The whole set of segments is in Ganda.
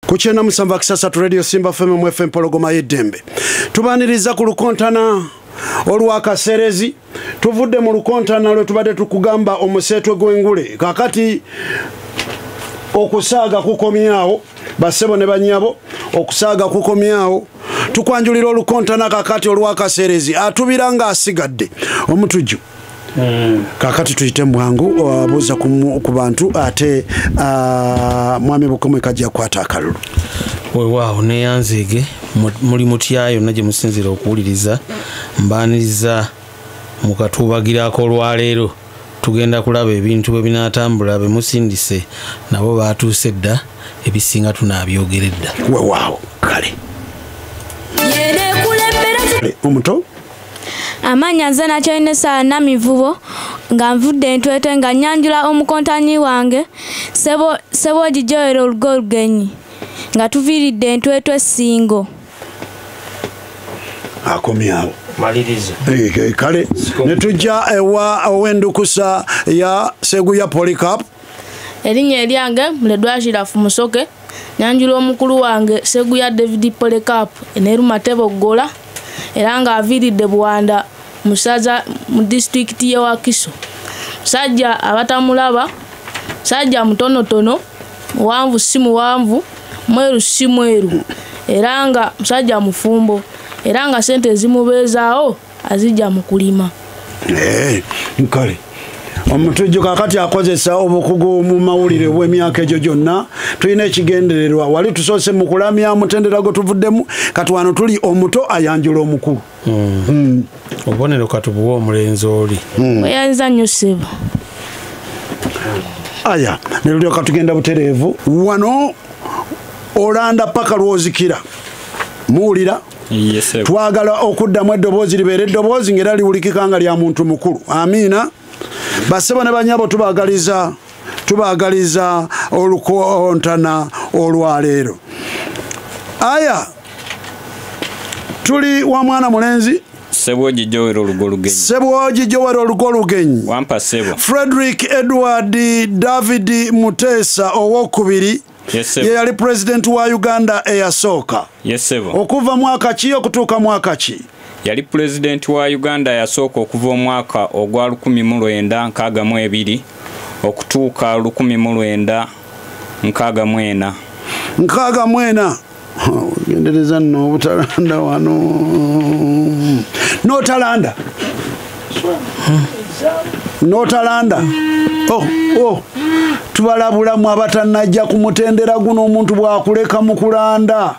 Kuchena musamba kisasa tu radio Simba FM FM pologoma yedembe. Tubaniriza ku lukontana olwakaserezi. Tuvudde mu lukontana lwe tubadde tukugamba omusetwe gw'engule. Kakati okusaaga kukomyawo basebo ne banyabo okusaaga kukomyawo tukwanjulira olukontana kakati olwakaserezi atubiranga asigadde omutujju. Kakati tuyite mwangu abuza ku bantu ate mwami bukomwe kajja kwata akalulu. Weewaawo neyanzige muli mutyayo naje musinzira okuwuliriza mbaniriza mukatubagirako olwaleero tugenda kulaba ebintu bwe binatambula be musindise nabo batuuse dda ebisinga tunabyogeredda. Weewaawo kale omuto amanya nze nakyalina saana mivubo nga nvudde entwetwe nga nyanjula omukontanyi wange sebo gijoera olugo olugenyi nga tuviiridde entwetwe singo akomyawo maliriza kale netujja ewa owendukusa ya segu ya Polycarp erinnya eryange muledwashirafu musoke nyanjula omukulu wange segu ya David Polycarp eneruma teboggola era nga aviiridde Buwanda musaza mu district ye Wakiso sajja abatamulaba sajja mutonotono muwanvu si muwanvu mweru si mweru era nga musajja mufumbo era nga sente zimubeezaawo azijja mu kulima. Nkale omutujju kakati akozesa obukugu mu mawulire bw'emyaka egyo gyonna tulina ekigendererwa wali tusoose mu kulamya mutendera gwe tuvuddemu kati wano tuli omuto ayanjula omukulu. Obubonero katubuwa omulenzi oli weyanza nnyo ssebo. Aya nelulyoka tugenda butereevu wano olanda paka lwozikira muwulira. Yes, twagala okuddamu eddoboozi libeera eddoboozi ng'era liwulikika nga lya muntu mukulu. Amiina. Basebo ne banyabo tubagaliza olukontana olwaleero. Aya tuli wa mwana mulenzi Seboji Joero Lugolugenyi. Seboji Joero Lugolugenyi. Wampa Sebo. Frederick Edward David Mutesa owokubiri. Yes, Sebo. Ye yali president wa Uganda eyasooka. Yes, Sebo. Okuva mwaka ki okutuuka mwaka ki? Yali president wa Uganda yasooka okuva omwaka ogwa 1962 okutuuka 1964. Gendereza nno obutalanda wano. Notalanda. Notalanda. Tubalabulamu abatanajja kumutendera guno omuntu bwakuleka mu kulanda.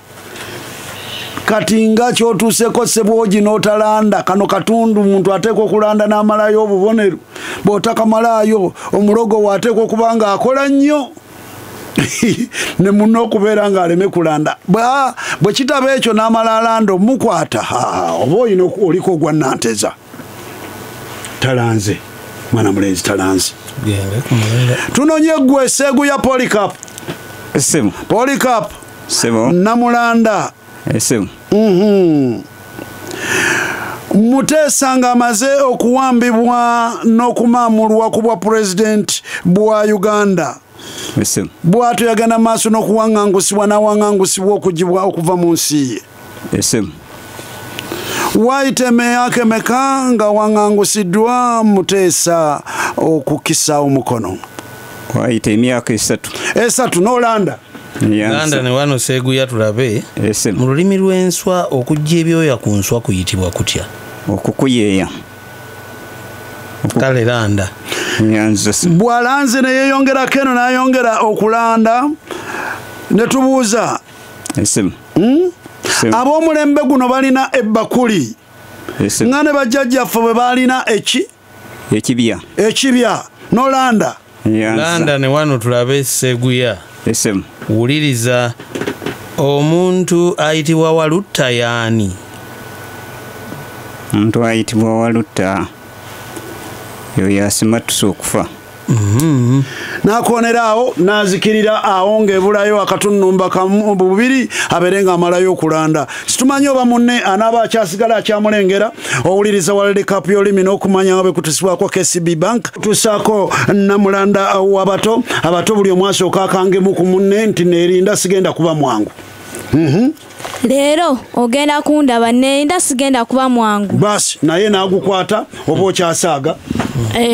Kati nga kyotuuseko Seboji notalanda kano katundu muntu ateekwa okulanda n'amalayo obubonero bw'otakamalayo omulogo waateekwa okuba nga akola nnyo ne munno okubeera ng'aleme kulanda bwe kitaba ekyo n'amala alanda omukwata oba olina oliko ogwa nanteza talanze mwana mulenzi talanze tunonye ggwe segu ya Polycarp Polycarp namulanda Mutesa nga amaze okuwambibwa n'okumamulwa ku bwa president bwa Uganda. Bw'atyo yagenda maaso n'okuwaŋŋangusibwa n'awaŋŋangusibwa okugibwa okuva mu nsi ye. Waayita emyaka emeka nga waŋŋangusiddwa Mutesa okukisa omukono? Waayita emyaka 3 n'olanda. Uganda ne wano segu ya tulabe mu lulimi lw'enswa okujja ebyoya ku nswa kuyitibwa kutya? Okukuyeeya. Kale landa. Bwalanze ne yeeyongerako eno n'ayongera okulanda ne tubuuza ab'omulembe guno balina ebbakuli nga ne bajjajjaffe bwe baalina ekibya n'olanda. Landa ne wano tulabe seguya. Wuliriza omuntu ayitibwa Walutta yaani? Omuntu ayitibwa Walutta yo yasimatusa okufa. nakoneraawo nazikirira awo ng'ebulayo akatunumba kamu bubiri aberenga amalayo okulanda situmanyi oba munne anaaba akyasigala akyamulengera owuliriza World Cup y'olulimi n'okumanya nga bwe kutusibwako KCB Bank tusaako namulanda w'abato abato buli omu asooka akangemu ku munne nti neerinda sigenda kuba mwangu leero ogenda kundaba neerinda sigenda kuba mwangu basi naye naagukwata oba okyasaaga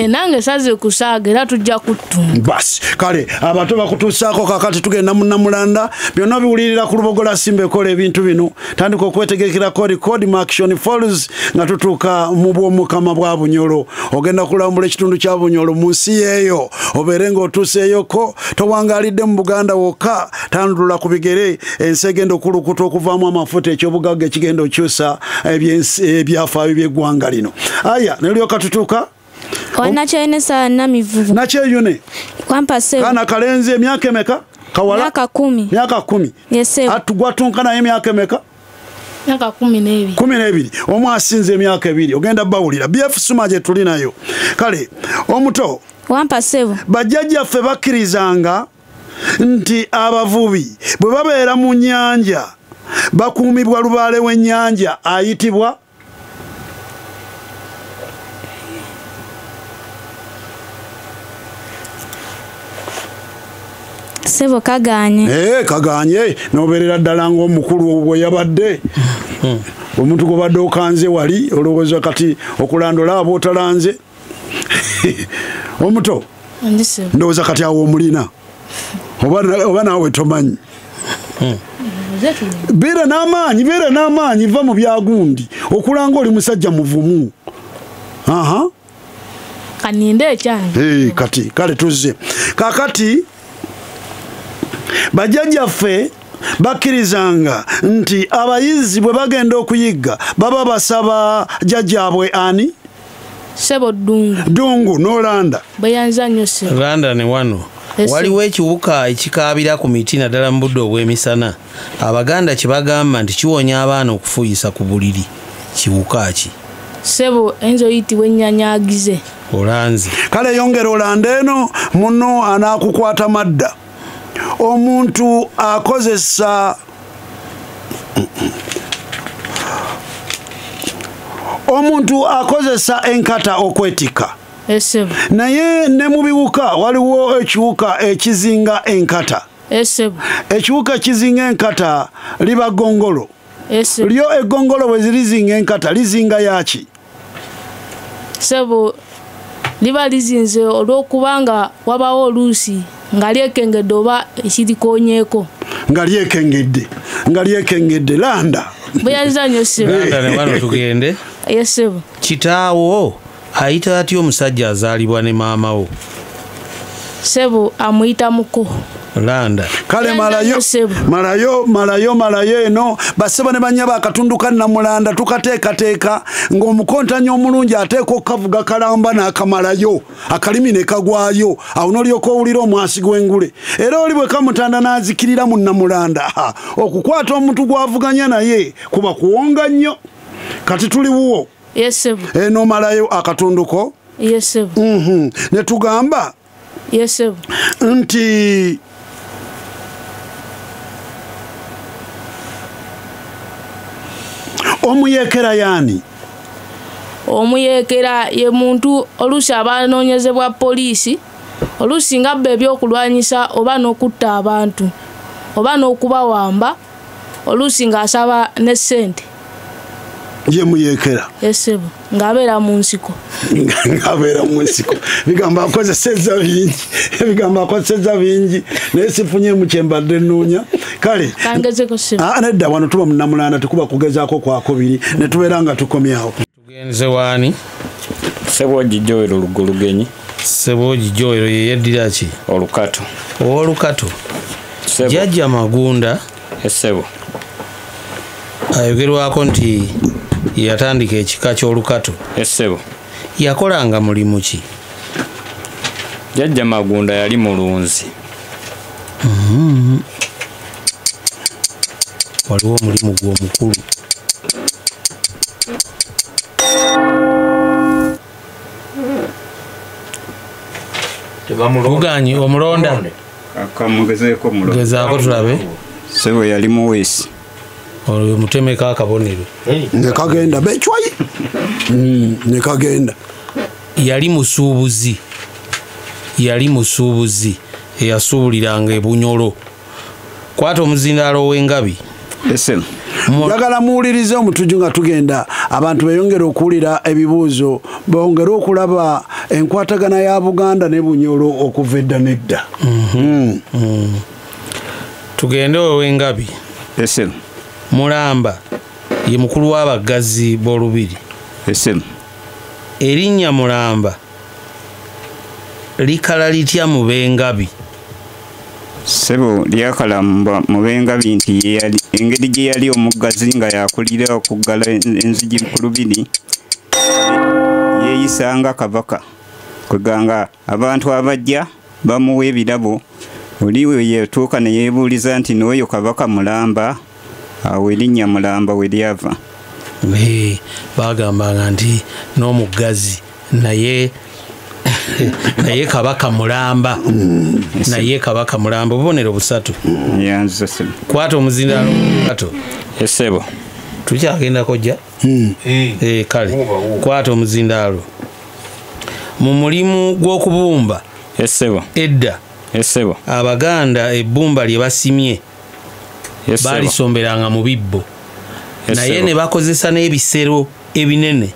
nange saze kusaaga era tujja kutunda basi kale abato bakutuusaako kakati tugenda munnamulanda byonna biwulirira ku lubogola Simba ekola ebintu bino tandika okwetegekera record action falls nga tutuuka mu bw'omukama bwa Bunyolo ogenda kulambula ekitundu kya Bunyolo mu nsi yeeyo obeere ng'otuuseeyoko towangaalidde mu Buganda wokka tandula ku bigere ensi egenda okulukuta okuvaamu amafuta ekyobugagga ekigenda okyusa ebyafaayo by'eggwanga lino aya nelyoka tutuuka Wanachoenesa na mivuvu. Nacheyune. Kwampa sewa. Kana kalenzi emyaka emeka? Kawala? Miaka 10. Miaka 10. Yes. Atugwatunkana emyaka emeka? Miaka 12. 12. Omwa asinze emyaka 2. Ogenda bawulira. BF Sumaje tulinayo. Kale, omuto. Wampa sewa. Bajjajja ffe bakkirizanga nti abavubi bwe babeera mu nnyanja bakuumibwa lubaale w'ennyanja ayitibwa Sebo kaganye. Kaganye noberera ddala ng'omukulu bwe yabadde. Omuntu gwe badde okanze wali olowooza kati okulandola abo otalanze. Omuto. Ndowooza kati awo omulina. Oba naawe tomanyi. Beera n'amaanyi va mu byagundi okulanga oli musajja muvumu. Aha. Kaninde ekyange. Kati kale tuzze. Kakati bajjajjaffe bakkirizanga nti abayizi bwe bagenda okuyigga baba basaba jjajjaabwe ani? Sebo Dungu n'olanda. Bayanza nnyo sebo. Landa ne wano. Waliwo ekiwuka ekikaabira ku miti naddala mu budde obw'emisana. Abaganda kye bagamba nti kiwonya abaana okufuuyisa ku buliri. Kiwuka ki? Sebo enzo yitibwa ennyanyagize. Olanze. Kale yongera olanda eno muno anaakukwata madda. Omuntu akozesa enkata okwetika. Esebo. Naye ne mu biwuka waliwo ekiwuka ekizinga enkata. Esebo. Ekiwuka ekizinga enkata liba gongolo. Esebo. Lyo egongolo bwe zirizinga enkata lizinga yaki? Sebo liba lizinze olw'okubanga wabawo oluusi nga lyekengedde oba ekirikonyeeko. Nga lyekengedde landa. Bayanza nnyo sebo. Landa ne wano tugende. Yes sebo. Kitaawo ayita atya omusajja azaalibwa ne maama wo? Sebo amuyita muko. Landa. Kale malayo eno baseba ne banyaba akatundu ka Namulanda tukateekateeka ng'omukontanya omulungi ateeka okavuga kalamba n'akamalayo akalimi ne kagwayo awo n'olyoka owulira omwasi gw'engule era oli bwe kamutanda n'azikirira mu Namulanda okukwata omuntu gw'avuganya naye kuba kuwonga nnyo kati tuli wuwo. Yes sebo. Eno malayo akatundu ko. Yes sebo. Ne tugamba. Yes sebo. Nti omuyekera yani? Omuyekera ye muntu oluusi abanoonyezebwa poliisi oluusi nga bba ebyokulwanyisa oba n'okutta abantu oba n'okubawamba oluusi ng'asaba ne ssente. Ye muyekera. Esebo ng'abeera mu nsiko. Bigamba akozesezza bingi naye sifunyemu kye mbadde nnoonya. Kale kangezeko sebo. Nedda wano tuba mu Namulanda tukuba kugezaako kwakubiri ne tubeera nga tukomyawo. Tugenze waani? Sebogi Joero Lugolugenyi. Sebogi Joero ye yeddira ki? Olukato. Olukato. Jjajja Magunda. Esebo. Ayogerwako nti yatandika ekika ky'olukato. Esebo. Yakolanga mulimu ki? Jjajja Magunda yali mulunzi. Waliwo omulimu gw'omukulu. Kuganyi omulonda. Akamugezeeko mulonda. Gezaako tulabe. Sebo yali muweesi. Oyo mutemeka akabonero. Ne kagenda bechwayi. Ne kagenda. Yali musuubuzi. Yali musuubuzi eyasuubuliranga ebunyolo. Kwata omuzindaalo w'engabi. Esel. Njagala muwulirize omutuju nga tugenda abantu beyongera okuwulira ebibuuzo bongera okulaba enkwatagana ya Buganda ne Bunyolo okuva edda nedda. Tugende ow'engabi. Esel. Mulamba ye mukulu w'abaggazi b'olubiri. Esel. Erinnya Mulamba likala litya mu b'engabi? Sebo lyakala mu b'engabi nti engeri gye yali omuggazi nga yakulira okuggala enzigi ku lubiri yeeyisanga kabaka kweganga abantu abajja bamuwa ebirabo oliwe yetuuka ne yeebuuliza nti n'oyo kabaka Mulamba awo erinnya Mulamba we lyava. Bagambanga nti n'omuggazi naye kabaka Mulamba naye kabaka Mulamba obubonero busatu. Yanza sebo. Kwata omuzindaalo kato. Esebo. Tukyagenda kojja. Kale kwata omuzindaalo mu mulimu gw'okubumba. Esebo. Edda. Esebo. Abaganda ebbumba lye basimye balisomberanga mu bibbo naye ne bakozesa n'ebisero ebinene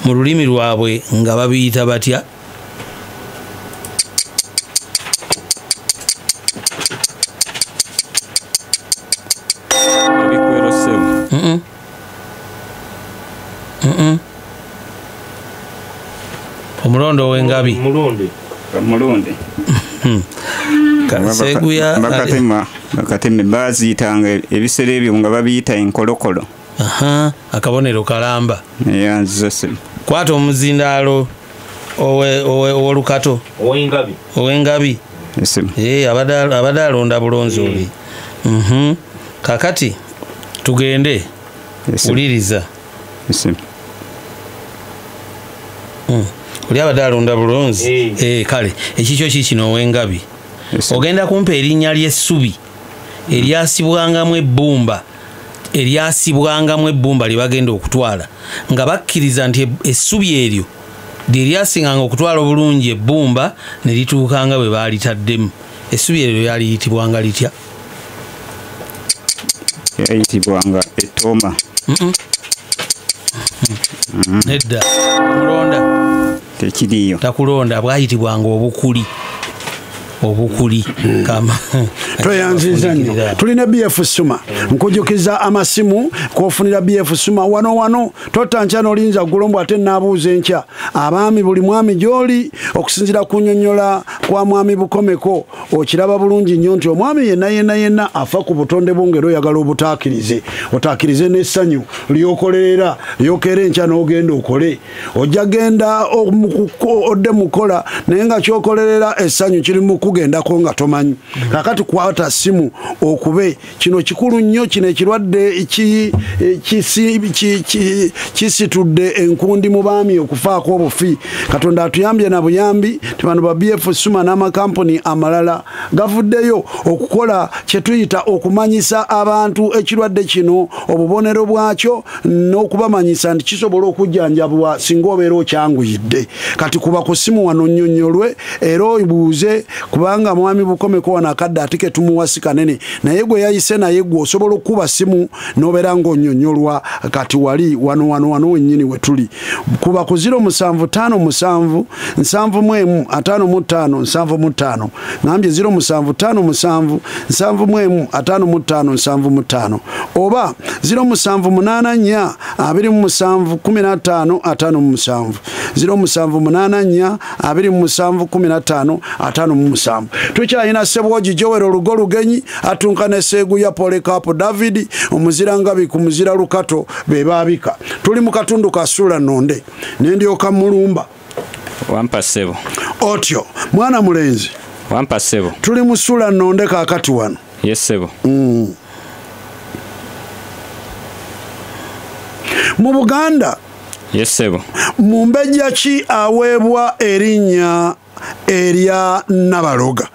mu lulimi lwabwe nga babiyita batya? Omulondo w'engabi. Mulonde. Seguya bakateme baziyitanga ebisero ebyo nga babiyita enkolokolo. Akabonero kalamba. Yanza sebo. Kwata omuzindaalo ow'olukato. Ow'engabi. Abadde alonda bulonzi oli. Kakati tugende wuliriza. Oli abadde alonda bulonzi. Kale ekikyo kikino ow'engabi. Ogenda kumpa erinnya ly'essubi eryasibwangamu ebbumba lye bagenda okutwala nga bakkiriza nti essubi eryo lye lyasinganga okutwala obulungi ebbumba ne lituukanga bwe baalitaaddemu. Essubi eryo yaliyitibwanga litya? Yayitibwanga ettooma. Nedda mulonda tekiriyo. Takulonda bwayitibwanga obukuli. Kama tweyanziza nnyo. Tulina BF Suma nkujukiza amasimu kofunira BF Suma wano totancha n'olinza gulombo ate naabuuza enkya abaami buli mwami gy'oli okusinzira ku nnyonnyola kwa mwami Bukomeko okiraba bulungi nnyo nti omwami yenna afa ku butonde bwongero oyagala otaakirize n'essanyu lyokolerera lyokera enkya n'ogenda okole ojja genda odde mukola naye nga kyokolerera essanyu kiri mu kugendako nga tomanyi. Kakati kwata simu okube kino kikulu nnyo. Kino ekirwadde kisitudde enkundi mu baami okufaako obufi. Katonda atuyambye na buyambi tibano ba BF Suma n'amakampuni amalala gavuddeyo okukola kye tuyita okumanyisa abantu ekirwadde kino obubonero bwakyo n'okubamanyisa nti kisobola okujjanjabwa singa obeera okyanguyidde. Kati kuba ku simu wano nnyonnyolwe era obuuze kubanga mwami Bukomeko wano akadde atike tumuwasi kanene naye gwe yayise naye gwe osobola okuba simu n'obeera ng'onnyonnyolwa kati wali wano wennyini we tuli. Kuba ku 075 71 55 ngambye 075 71 55 oba 078 27 15 57 078 27 15 57. Tukyalina Ssebwogi Joel olugo lugenyi atunka ne Seguya Polekapo David omuzirangabi ku muzira lukato bebabika. Tuli mu katundu ka Sula Nonde nendyoka mulumba wampa Ssebo. Otyo mwana mulenzi wampa Ssebo. Tuli mu Sula Nonde kakati wano. Yes Ssebo. Mu Buganda. Yes Ssebo. Mumbejja ki aweebwa erinnya erya Nabaloga.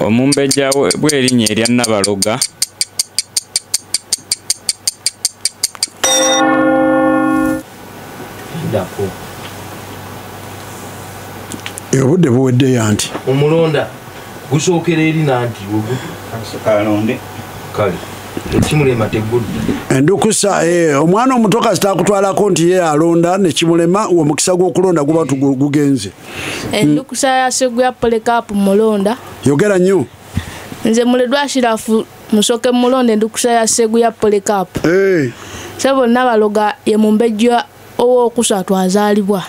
Omumbejja bw'erinnya erya Nabaloga obudde buweddeyo anti omulonda gusookera eri nanti kalonde kale ekimulema tegudda endukusa omwana omuto kasita akutwalako nti ye alonda nekimulema omukisa gw'okulonda guba gugenze. Endukusa ya Seguya Polycarp mulonda. Yogera nnyo. Nze muledwa Ashirafu musoke mulonda endukusa ya Seguya Polycarp. Sebo Nabaloga ye mumbejja ow'okusatu azaalibwa.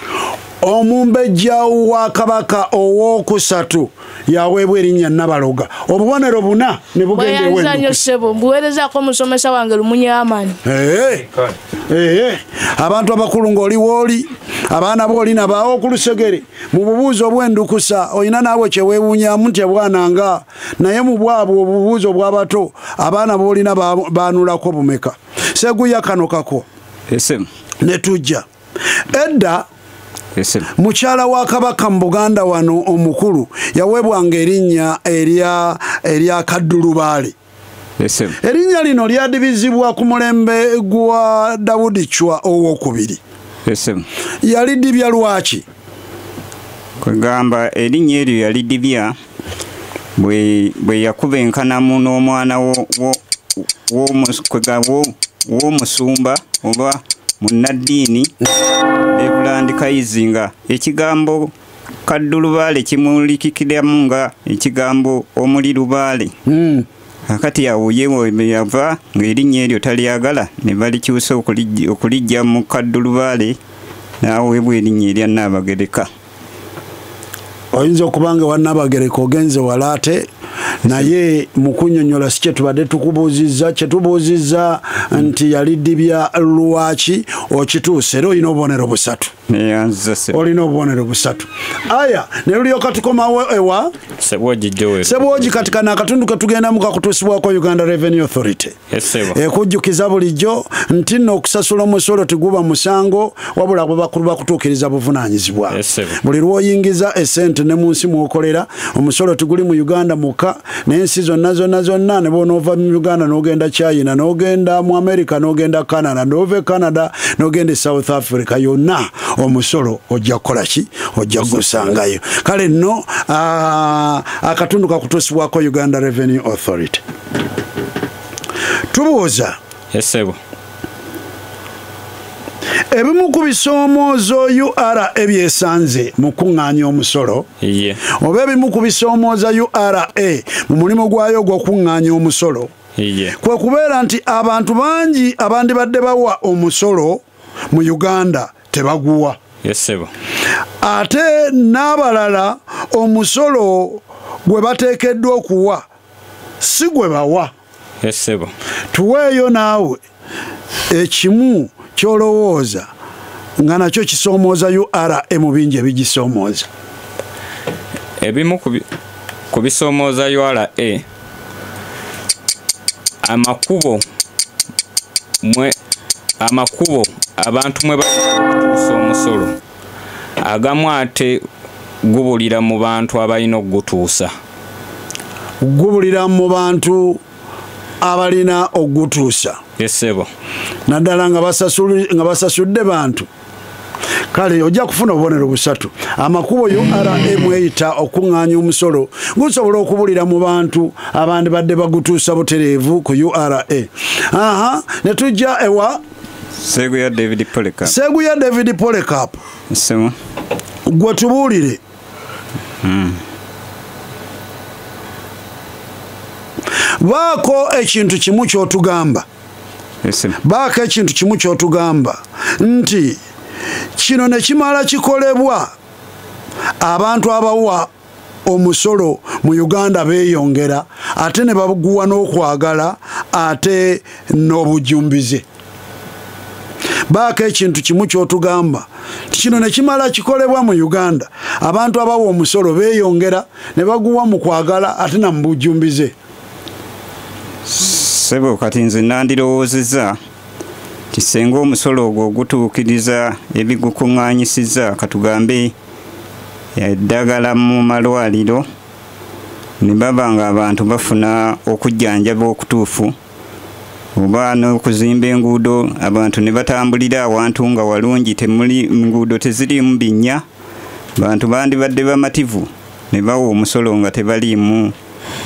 Omumbejja wa Kabaka ow'okusatu yaweebwa erinnya Nabaloga. Obubonero buna ne bugenda ewendukusa. Sebo mbuweerezaako omusomesa wange Lumunyaamaani. Abantu abakulu ng'oli wooli abaana booli nabaawo ku lusegere mu bubuuzo obw'endukusa olina naawe kyeweewuunyaamu nti bwananga naye mu bwabwe obubuuzo bw'abato abaana boolina baanulako bumeka. Seguya kano kako ne tujja edda mukyala wa Kabaka mu Buganda wano omukulu yaweebwanga erinnya erya Kaddulubaale. Erinnya lino lyadibizibwa ku mulembe gwa Dawudi Chwa ow'okubiri. Yalidibya lwaki? Kwegamba erinnya eryo yalidibya bwe yakuba enkanamu n'omwana w'omusumba oba munnaddiini Reverend Kayizinga. Ekigambo Kaddulubaale kimulikikiramu nga ekigambo omuli lubaale. Akati yawuye yava ng'erinnya eryo talyagala ne balikyusa okulijja mu Kaddulubaale n'aweebwa erinnya erya Nnabagereka. Oyinza okuba nga wa Nnabagereka ogenze walaate naye mu kunnyonnyola si kye tubadde tukubuuzizza kyetubuuzizza nti yalidibya lwaki okituuse era olina obubonero busatu. Olina obubonero busatu. Aya ne lulyoka tukomawo ewa Sebwogi kati kana akatundu ke tugenda mu kakutuusibwako Uganda Revenue Authority. Ekujjukiza bulijjo nti nno okusasula omusolo teguba musango wabula bwe bakulu bakutuukiriza buvunaanyizibwa. Buli lw'oyingiza essente ne mu nsi mw'okolera omusolo teguli mu Uganda muka n'ensi zonna ne bw'onoova mu Uganda n'ogenda China n'ogenda mu America n'ogenda Canada n'ova Canada n'ogenda South Africa yonna omusolo ojja kukola ki? Ojja gusangayo. Kale nno akatundu kakutuusibwako Uganda Revenue Authority. Tubuuza ebimu ku bisoomoozo URA ebyesanze mu kuŋŋaanya omusolo oba ebimu ku bisoomooza URA mu mulimu gwayo gw'okuŋŋaanya omusolo kwe kubeera nti abantu bangi abandibadde bawa omusolo mu Uganda tebaguwa. Ate n'abalala omusolo gwe bateekeddwa okuwa si gwe bawa. Tuweeyo naawe ekimu kyolowooza nga nakyo kisoomooza URA mu bingi ebigisoomooza. Ebimu ku bisoomooza URA amakubo abantu mwe batuusa omusolo agamu ate gubulira mu bantu abalina okugutuusa. Gubulira mu bantu abalina okugutuusa. Naddala nga basasudde bantu. Kale ojja kufuna obubonero busatu. Amakubo URA mweyita okuŋŋaanya omusolo gusobola okubulira mu bantu abandi badde bagutuusa butereevu ku URA. Ne tujja ewa Seguya David Polycarp. Gwe tubuulire. Baako ekintu kimu ky'otugamba. Baako ekintu kimu ky'otugamba nti kino ne kimala kikolebwa abantu abawa omusolo mu Uganda beeyongera ate ne baguwa n'okwagala ate n'obujjumbize. Baako ekintu kimu ky'otugamba kino ne kimala kikolebwa mu Uganda abantu abawa omusolo beeyongera ne baguwa mu kwagala ate na mu bujjumbize. Sebo kati nze nandirowoozezza nti kati senga omusolo ogwo ogutuukiriza ebigukuŋŋaanyisiza katugambe eddagala mu malwaliro ne baba nga abantu bafuna okujjanjaba okutuufu oba n'okuzimba enguudo abantu ne batambulira awantu nga walungi temuli enguudo teziriimu binnya bantu bandibadde bamativu ne bawa omusolo nga tebaliimu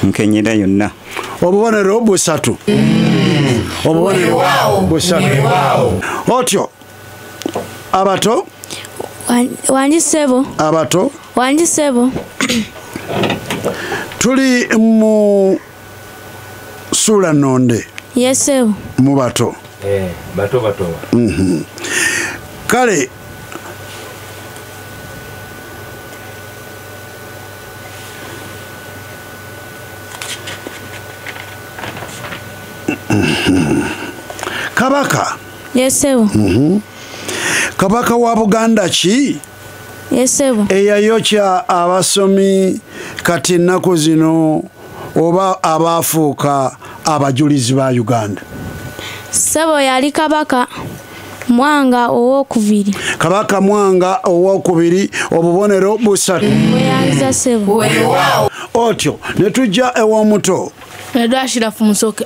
nkenyera yonna. Obubonero busatu. Obubonero busatu. Otyo abato wanjisebo abato wanjisebo tuli mu sula nonde yesebo mu bato bato kale Kabaka yesebo Kabaka wa Buganda ki yesebo eyayokya abasomi kati nnaku zino oba abaafuuka abajulizi ba Uganda? Sebo yali Kabaka Mwanga owokubiri. Kabaka Mwanga owokubiri. Obubonero busatu. Bweyanza sebo. Otyo ne tujja ew'omuto Nedwashira fumusoke.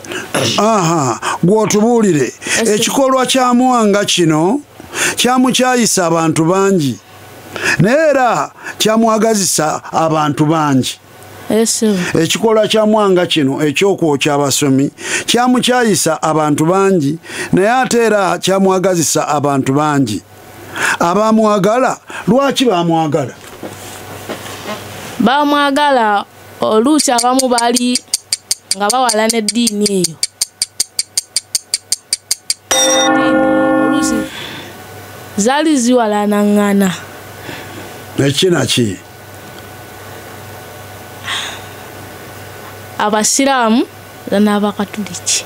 Aha, gwotubuulire ekikolwa kya Mwanga kino kyamukyayisa abantu bangi neera kyamwagazisa abantu bangi. Ekikolwa kya Mwanga kino ekyokwokya abasomi kyamukyayisa abantu bangi naye ate era kyamwagazisa abantu bangi. Abamwagala lwaki bamwagala? Bamwagala oluusi abamu bali nga bawalana eddiini eyo. Oluusi zaali ziwalanaŋŋana. Ekinaki? Abasiraamu n'Abakatoliki.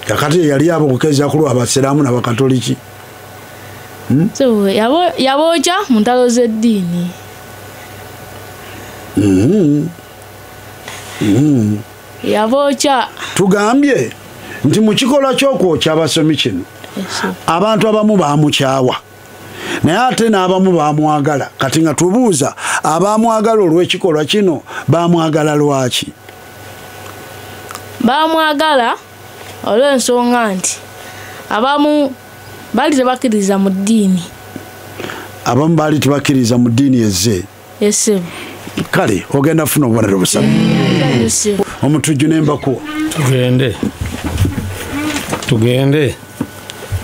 Kakati yali abo kukeza kulwa Abasiraamu n'Abakatoliki. So yabookya mu ntalo z'eddiini. Yabookya. Tugambye nti mu kikolwa ky'okwokya abasomi kino abantu abamu baamukyawa naye ate n'abamu baamwagala. Kati nga tubuuza abaamwagala olw'ekikolwa kino baamwagala lwaki? Baamwagala olw'ensonga nti abamu baali tebakkiriza mu ddiini. Abamu baali tebakkiriza mu ddiini ezze. Yesebo. Kale ogenda funa obubonero busatu. Omutujju n'embakuwa.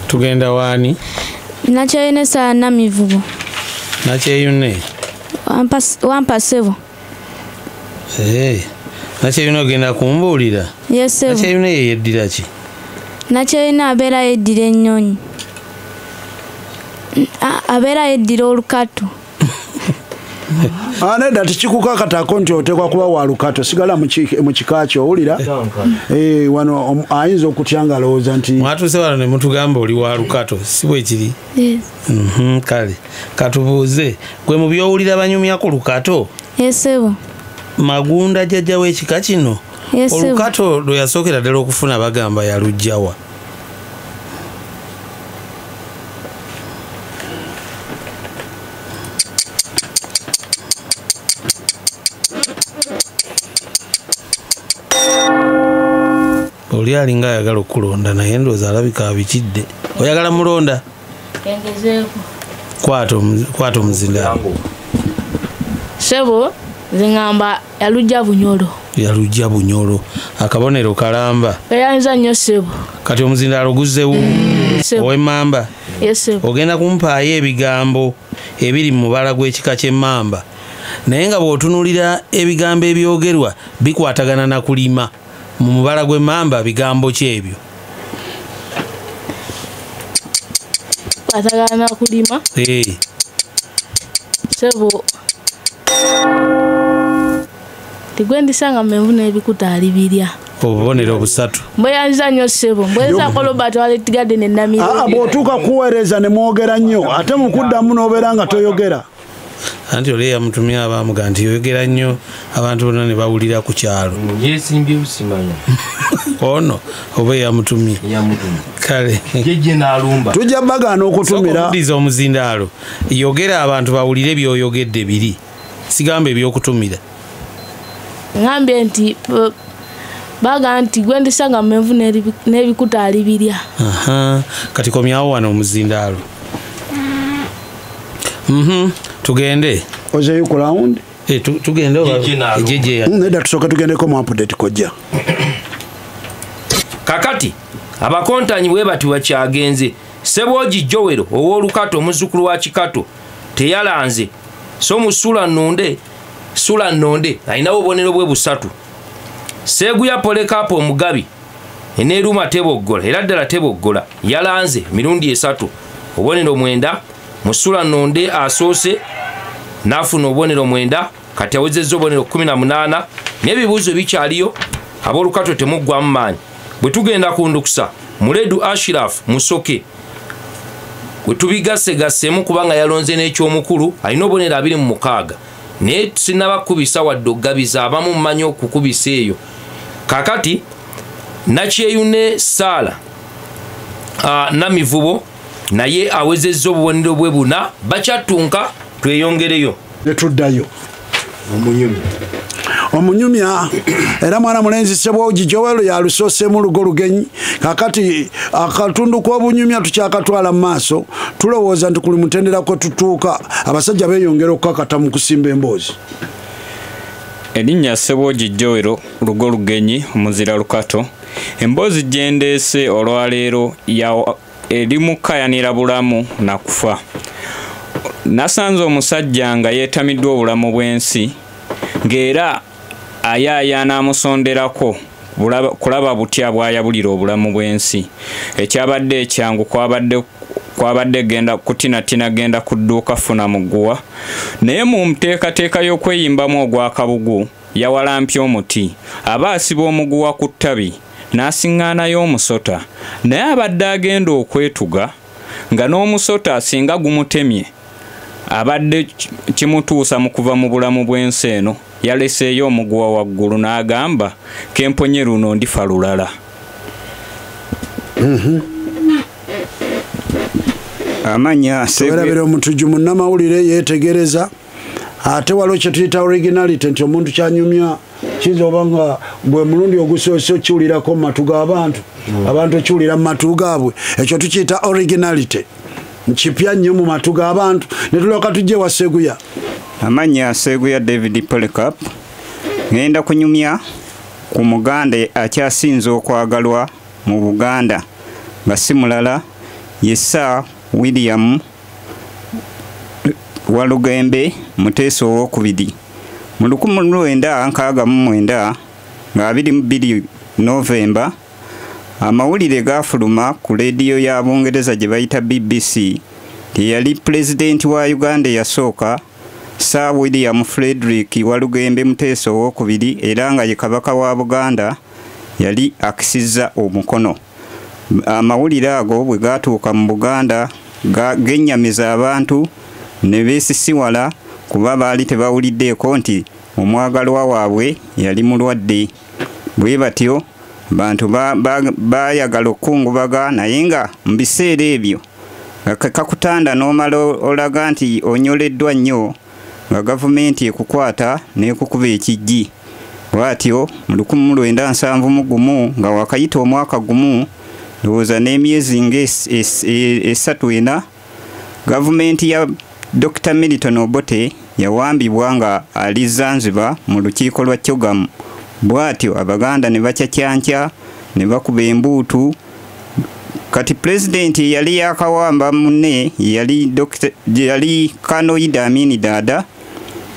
Tugenda waani? Nakyeyune saa Namivubo. Nakyeyune? Wampa sebo. Nakyeyune ogenda kumbuulira? Yes sebo. Nakyeyune ye yeddira ki? Nakyeyune abeera yeddira ennyonyi. Abeera yeddira olukato. Nedda tikikukakatako nti oteekwa kuba wa lukato sigala mu kika kyo owulira? Wano ayinza okutya nga alowooza nti mwatuuse wano ne mutugamba oli wa lukato si bwe kiri? Kale katubuuze gwe mu byowulira banyumya ku lukato? Yesebo. Magunda jjajja w'ekika kino? Yesebo. Olukato lwe yasookera ddala okufuna bagamba yalugjawa? Oli alinga ayagala okulonda naye ndowooza alabika abikidde. Oyagala mulonda? Engezeeko. Kwata omuzindaalo. Sebo zingamba yalujja Bunyoro. Yalujja Bunyoro. Akabonero kalamba. Eyanza nnyo sebo. Kati omuzindaalo guzzewo? Ow'emmamba? Yes sebo. Ogenda kumpaayo ebigambo ebiri mu mubala gw'ekika ky'emmamba naye nga bw'otunuulira ebigambo ebyogerwa bikwatagana na kulima. Mu mubala gw'emmamba bigambo ki ebyo? Kwatagana kulima? Sebo tigwendisanga menvu n'ebikutaali birya. Obubonero busatu. Mbweyanza nnyo sebo. Mbweza Kolobert Waletigadde ne Namiro. Bw'otuuka kuweereza ne mwogera nnyo ate mu kuddamu n'obeera nga toyogera. Anti oli yamutumya abaamuga nti yogera nnyo abantu bonna ne bawulira ku kyalo. Yesimbye busimanya. Ono oba yamutumye. kale jeje n'alumba tujja bagana okutumira okudiza omuzindaalo yogera abantu bawulire byoyogedde biri sigamba ebyokutumira ngambye nti baga nti gwendisanga menvu n'ebikuta alibirya kati komyawo wano omuzindaalo tugende ozeyo ku round tugende ejeje nedda tusooka tugendeko mu update kojja kakati abakontanyi bwe bati bakyagenze Ssebwogi Joel ow'olukato omuzzukulu wa kikato teyalanze so mu sula nnonde alinawo obubonero bwe busatu Seguya Polekapo omugabi eneeruma teboggola era ddala teboggola yalanze mirundi esatu obubonero 9 mu sula nnonde asoose n'afuna obubonero 9 kati awezezza obubonero 18 n'ebibuuzo bikyaliyo ab'olukato temuggwamu maanyi bwe tugenda ku ndukusa Muledu Ashraf Musoke bwe tubigasegasemu kubanga yalonze n'ekyomukulu alina obubonero 26 naye sinnabakubisa wadde okugabiza abamu mmanyi okukubisa eyo kakati Nakyeyune Saala Namivubo naye awezezza obubonero bwe 4 bakyattunka tweyongereyo netuddayo omunyumya era mwana mulenzi Ssebwogi Joel yalusoose mu lugo lugenyi kakati akatundu k'obunyumya tukyakatwala mu maaso tulowooza nti kuli mutenderako tutuuka abasajja beeyongera okukakata mu kusimba emboozi erinnya Ssebwogi Joel lugo lugenyi omuzira lukato emboozi gyendeese olwaleero eri mukayanira bulamu nakufa nasanze omusajja nga yeetamiddwa obulamu bw'ensi ng'era ayaayaana amusonderako kulaba butya bw'ayabulira obulamu bw'ensi ekyabadde ekyangu kwabadde genda kutinatina genda ku dduuka funa muguwa naye mu nteekateeka y'okweyimbamu ogwakabugu yawalampya omuti aba asiba omuguwa ku ttabi n'asiŋŋaanayo omusota naye abadde agenda okwetuga nga n'omusota singa gumutemye abadde kimutuusa mu kuva mu bulamu bw'ensi eno yaleseeyo omuguwa waggulu n'agamba kemponye luno ndifa lulala amanya sewerabira omutuju munnamawulire yeetegereza ate waliwo kye tuyita originality nti omuntu kyanyumya kiyinza oba nga bwe mulundi ogusoose okiwulirako mu matu g'abantu abantu okiwulira mu matu gaabwe ekyo tukiyita originality nkipya nnyo mu matu g'abantu ne tulyoka tujje wa Seguya amanya Seguya David Polycarp ngenda kunyumya ku muganda akyasinze okwagalwa mu Buganda nga si mulala Yesa William Walugembe Muteesa owokubiri mu 1969 nga 22 Novemba amawulire gafuluma ku leediyo ya Bungereza gye bayita BBC teyali pulezidenti wa Uganda eyasooka Sir William Frederick Walugembe Muteesa owokubiri era nga ye kabaka wa Buganda yali akisizza omukono amawulire ago bwe gatuuka mu Buganda gennyamiza abantu ne beesisiwala kuba baali tebawuliddeeko nti omwagalwa waabwe yali mulwadde bwe batyo bantu bayagala okukungubaga naye nga mu biseera ebyo kakutanda n'omala olaga nti onyoleddwa nnyo nga gavumenti ekukwata n'ekukuba ekijji bwatyo mu 1971 nga wakayita omwaka gumu ndowooza n'emyezi esatu ena gavumenti ya Dr. Milton Obote yawambibwa nga ali Zanzibar mu lukiiko lwa Kyogamu bwatyo abaganda ne bakyakyanca ne bakuba embuutu kati pulezidenti yali yakawamba munne yali Kanoid Amin Dada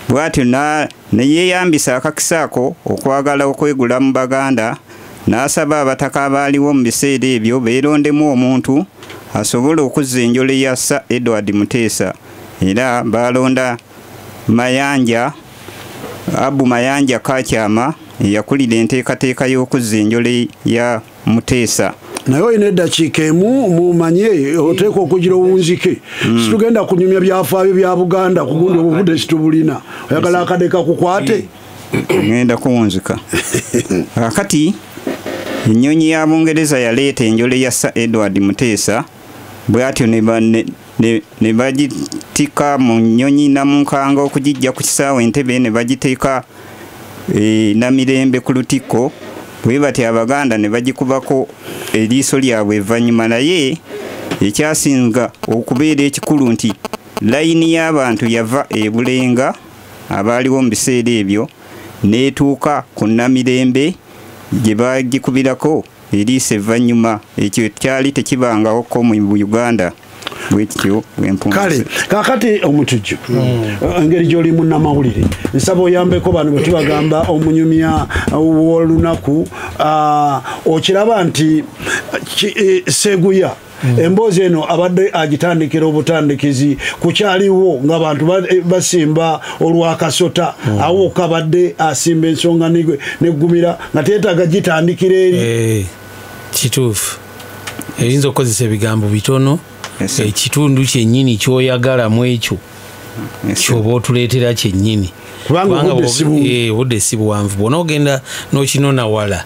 bwatyo ne yeeyambisa akakisaako okwagala okwegula mu Baganda n'asaba abataka abaaliwo mu biseera ebyo beerondemu omuntu asobola okuzza enjole ya Sir Edward Muteesa era balonda Abu Mayanja Kakyama yakulira enteekateeka y'okuzza enjole ya Muteesa naye olina eddakiika emu mumanye oteeka okugira owunzike situgenda kunyumya byafaayo bya Buganda kugundi obudde situbulina oyagala akadde kakukwate ngenda kuwunzika akati ennyonyi ya Bungereza yaleeta enjole ya Sir Edward Muteesa bw'atyo ne bagitika mu nnyonyi namunkanga okugijja ku kisaawe Entebbe ne bagiteeka Namirembe ku lutikko bwe bati Abaganda ne bagikubako eriiso lyabwe evvannyuma naye ekyasinga okubeera ekikulu nti layini y'abantu yava e Bulenga abaaliwo mu biseera ebyo n'etuuka ku Namirembe gye bagikubirako eriiso evvannyuma ekyo kyali tekibangawoko mu Uganda bwekityo bwempunzi. Kale kakati omutujju engeri gy'oli munnamawulire nsaba oyambeko bano bwe tubagamba omunyumya w'olunaku okiraba nti Seguya emboozi eno abadde agitandikira obutandikizi kukyaliwo ng'abantu basimba olwakasota awo kabadde asimba ensonga neggumira nga teetaaga gitandikira eri kituufu eyinza okukozesa ebigambo bitono ekitundu kyennyini kyoyagala mu ekyo kyoba otuleetera kyennyini kubanga obudde si buwanvu bwona ogenda n'okinona wala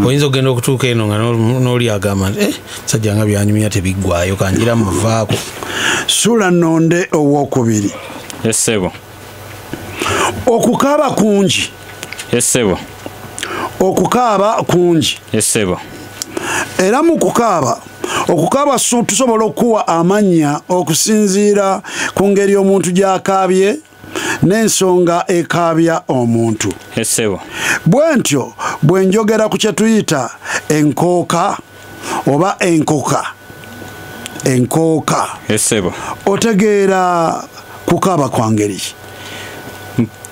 oyinza ogenda okutuuka eno nga n'oli agamba nti sajja nga byanyumya tebiggwayo kanjira muvaako. Sula Nnonde owokubiri. Essebo. Okukaaba kungi. Essebo. Okukaaba kungi. Essebo. Era mu okukaaba tusobola okuwa amannya okusinziira ku ngeri omuntu gy'akaabye n'ensonga ekaabya omuntu. Essebo. Bwentyo bwe njogera ku kye tuyita enkooka oba enkoka. Enkooka. Essebo. Otegeera kukaaba kwa ngeri.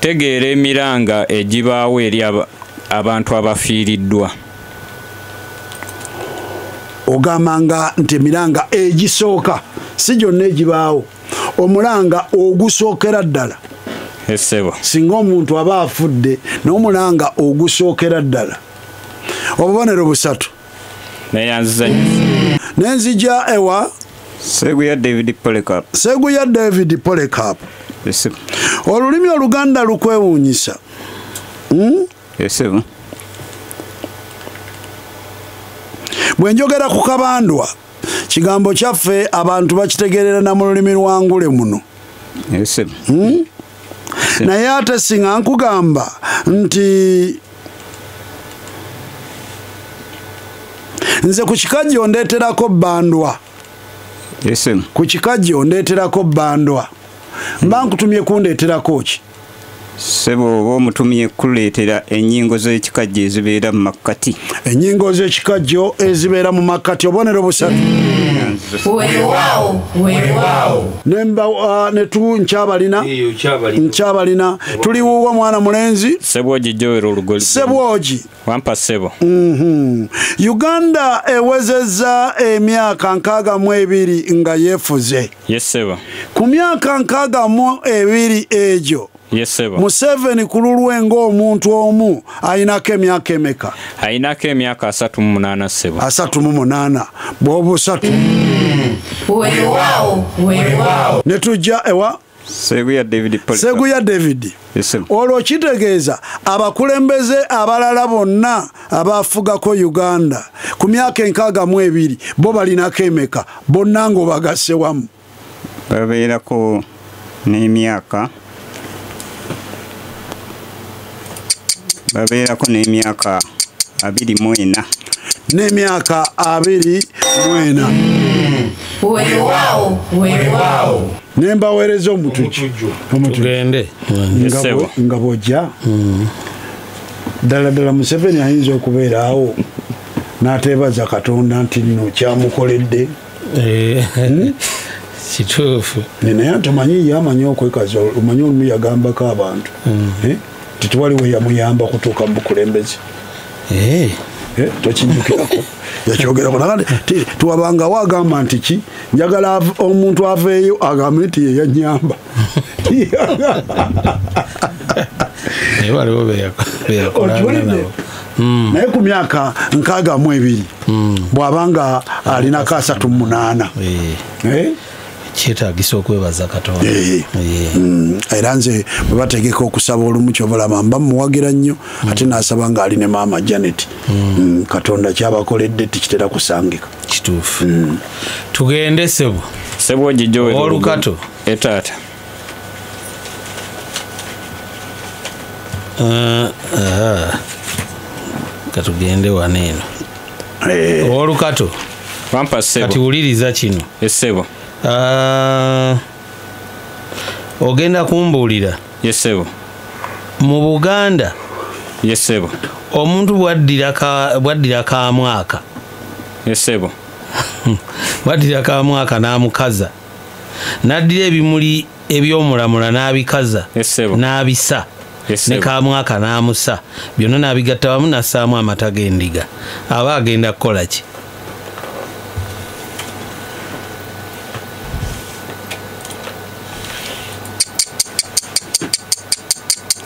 Tegeera emiranga egibaawo eri abantu abafiiriddwa. Ogamanga nti emiranga egisooka si gyonna egibaawo. Omulanga ogusookera ddala. Essebo. Singa omuntu aba afudde n'omulanga ogusookera ddala. Obubonero busatu. Nenzija ewa Seguya David Polycarp. Seguya David Polycarp. Essebo. Olulimi Oluganda lukwewuunyisa. Essebo. Bwe njogera ku kabandwa kigambo kyaffe abantu bakitegeerera na mu lulimi lwangule muno. Essebo. Naye ate singa nkugamba nti nze ku kikajjo ndeeterako bandwa. Essebo. Ku kikajjo ndeeterako bandwa. Mba nkutumye kundeeterako ki? Ssebo oba omutumye kuleetera ennyingo z'ekikajjo ezibeera mu makkati. Ennyingo z'ekikajjo ezibeera mu makkati obubonero busatu. Weewaawo. Netu nkyabalina tuli wuuwa mwana mulenzi. Sebwogi Joel olugoli. Sebwogi. Wampa Ssebo. Uganda ewezezza emyaka 62 nga yeefuze. Yes Ssebo. Ku myaka 62 egyo Museveni ku lulwe ng'omuntu omu ayinako emyaka emeka? Ayinako emyaka 38 Ssebo. 38 bw'obusatu. Weewaawo. Ne tujja ewa Seguya David Polycarp. Seguya David. Olwo kitegeeza abakulembeze abalala bonna abafugako Uganda ku myaka 62 bo balinako emeka bonna ng'obagasse wamu? Babeerako n'emyaka 24. N'emyaka 24. Weewaawo. Nembaweereza omutujju. Tugende. Nga bw'ojja. Ddala Museveni ayinza okubeera awo n'ateebaza Katonda nti nno kyamukoledde. Kituufu. Naye ntomanyi yamanyi okwekaza omanyi olumu yagambako abantu. Tituwali we yamuyamba kutuuka mu bukulembeze. Tokinjukirako yakyogerako nakati tuwabanga wagamba nti ki njagala omuntu aveeyo agambe nti ye yannyamba. Naye ku myaka 62 bw'abanga alinako 38. kyetagisa okwebaza Katonda. Era nze bwe bategeka okusaba olumu kyobalaba mba muwagira nnyo ate n'asaba ng'ali ne maama Janet. Katonda kyabakoledde tikitera kusangika. Kituufu. Tugende Ssebo. Ssebo Joel Olukato. Etaata. Katugende waneeno. Olukato. Wampa Ssebo. Kati wuliriza kino. Ssebo. Ogenda kumbuulira. Yes Ssebo. Mu Buganda. Yes Ssebo. Omuntu bwaddira ka mwaka. Yes Ssebo. Bwaddira ka mwaka n'amukaza. N'addira ebimuli eby'omulamula n'abikaza. Yes Ssebo. N'abisa. Ne ka mwaka n'amusa. Byonna n'abigatta wamu n'assaamu amata g'endiga. Aba agenda kukola ki?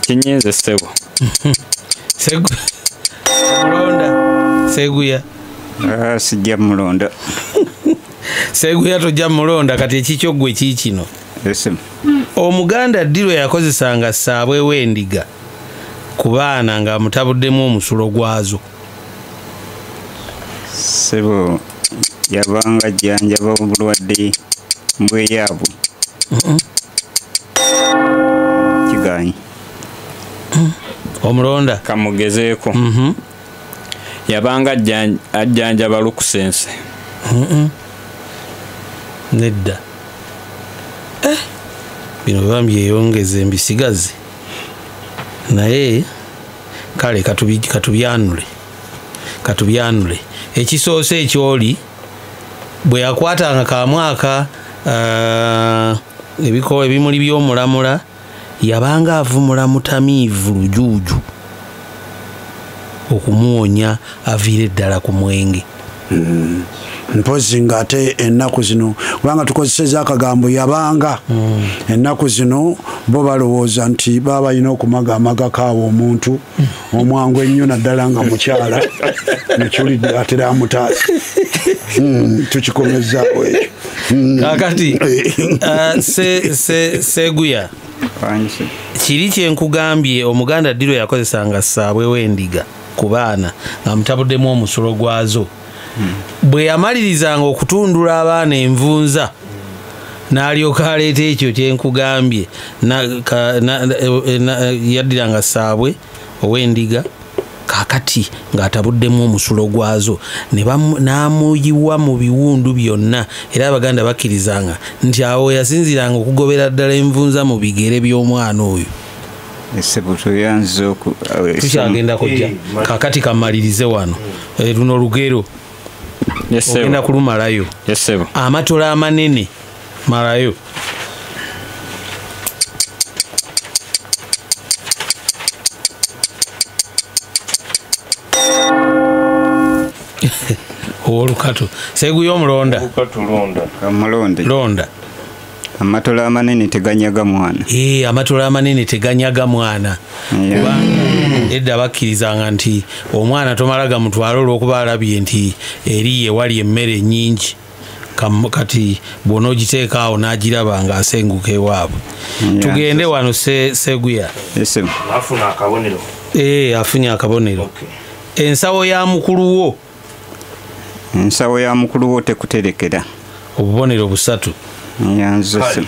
Kinyenze Ssebo. Mulonda. Seguya. Sijja mulonda. Seguya tojja mulonda kati ekikyo gwe kiikino. Yes. Omuganda ddiro yakozesanga ssaabwe w'endiga ku baana nga mutabuddemu omusulo gwazo. Ssebo yabanga jjanjaba obulwadde mbweyaavu. Kiganyi. Omulonda kamugezeeko. Yabanga ajjanjaba lukusense. Nedda. Bino bambi eyongeze mbisigazi. Naye kale katubyanule. Ekisoose ekyoli bwe yakwatanga ka mwaka ebimuli by'omulamula yabanga avumula mutamiivu lujuuju okumuwonya aviire ddala ku mwenge. Mpozi ng'ate ennaku zino kubanga tukozeseza akagambo yabanga ennaku zino bo balowooza nti baba balina okumagaamaga kaawo omuntu omwangu ennyo naddala nga mukyala nekiwulidde atera amutaasa. Tukikomezaawo ekyo. Kakati Seguya kiri kyenkugambye Omuganda ddiro yakozesanga ssaabwe w'endiga ku baana nga mutabuddemu omusulo gwazo. Bwe yamalirizanga okutundula abaana envunza n'alyoka aleeta ekyo kyenkugambye yaddiranga ssaabwe ow'endiga kakati ng'atabuddemu omusulo gwazo n'amuyiwa mu biwundu byonna. Era Abaganda bakkirizanga nti awo yasinziranga okugobera ddala envunza mu bigere by'omwana oyo. Tukyagenda kujja kakati kamalirize wano luno lugero. Ogenda kulumalayo. Amatola amanene malayo. Olukato. Seguya omulonda. Londa. Amatola amanene teganyaga mwana. Amatola amanene teganyaga mwana. Edda bakkirizanga nti omwana tomalaga mutwalo olw'okuba alabye nti eriye wali emmere nnyingi. Kati bw'onoogiteeka awo n'agiraba ng'asenguka ewaabwe. Tugende wano Seguya. Afuna akabonero. Afunye akabonero. Ensawo ya mukulu wo. Ensawo ya mukulu wo tekuterekera. Obubonero busatu. Yanzose.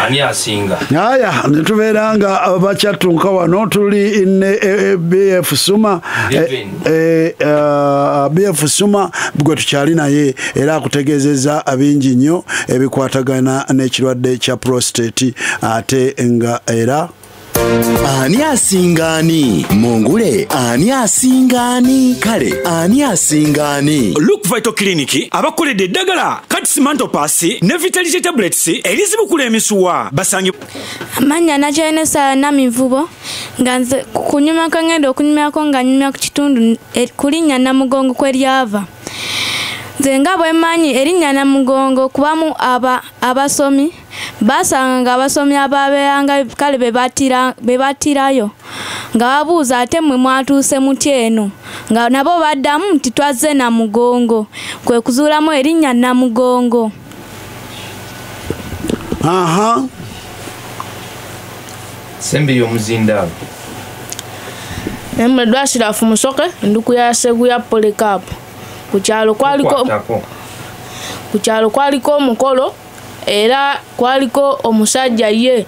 Ani asinga. Aya tubeeranga bakyatunka wano tuli ne BF Suma. BF Suma bwe tukyali naye era akutegeezezza bingi nnyo ebikwatagana n'ekirwadde kya prostate ate nga era ani asingaani mungule ani asingaani kale ani asingaani Look Vital Clinic abakoledde eddagala Catsimento Pass ne Vitality Tablets erizibukula emisuwa basange amanya nakyayinesa namivubo nga nze kunyuma kangenda okunyumyako nga nyumya ku kitundu kulinnya namugongo kweryava nze nga bwe mmanyi erinnya namugongo kubamu abasomi basanga nga abasomi ababeeranga kale bebattirayo nga babuuza ate mmwe mwatuuse mutya eno nga nabo baddamu nti twazze namugongo kwe kuzuulamu erinnya namugongo. aha sembi y'omuzindaalo Muleddwa Asirafu Musoke enduku ya Segu ya Polekapu ku kyalo kwaliko omukolo era kwaliko omusajja ye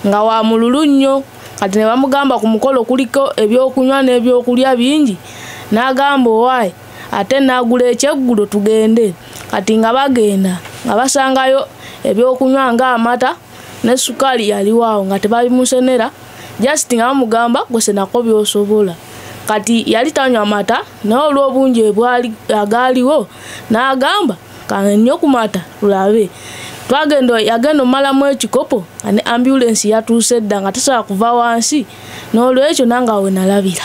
nga wa mululu nnyo kati ne bamugamba ku mukolo kuliko ebyokunywa n'ebyokulya bingi n'agamba owaayi ate n'agula ekyeggulo tugende kati nga bagenda nga basangayo ebyokunywa ng'amata ne sukali yaliwaawo nga tebabimusenera just nga bamugamba gwesenako byosobola kati yali tanywa mata naye olw'obungi agaaliwo n'agamba kange nnyo ku mata tulabe yagenda omalamu ekikopo ne ambulance yatuuse dda nga tasobola kuva wansi n'olwekyo nange we nalabira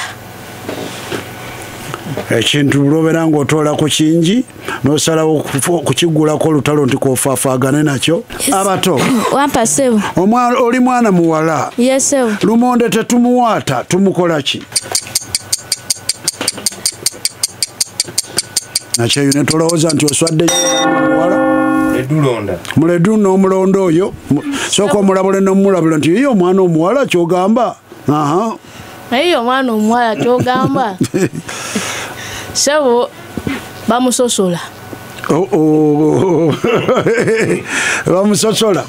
ekintu bulobera ng'otoola ku kingi n'osalawo kukigulako olutalo nti kofaafaagane nakyo abato wampa ssebo oli mwana muwala yesebo lumonde tetumuwaata tumukola ki nakyeyo ne tolowooza nti oswadde muwala muledu n'omulondo oyo sooka omulabule n'omulabula nti yiyo omwana omuwala kyogamba naye omwana omuwala kyogamba sebo bamusosola bamusosola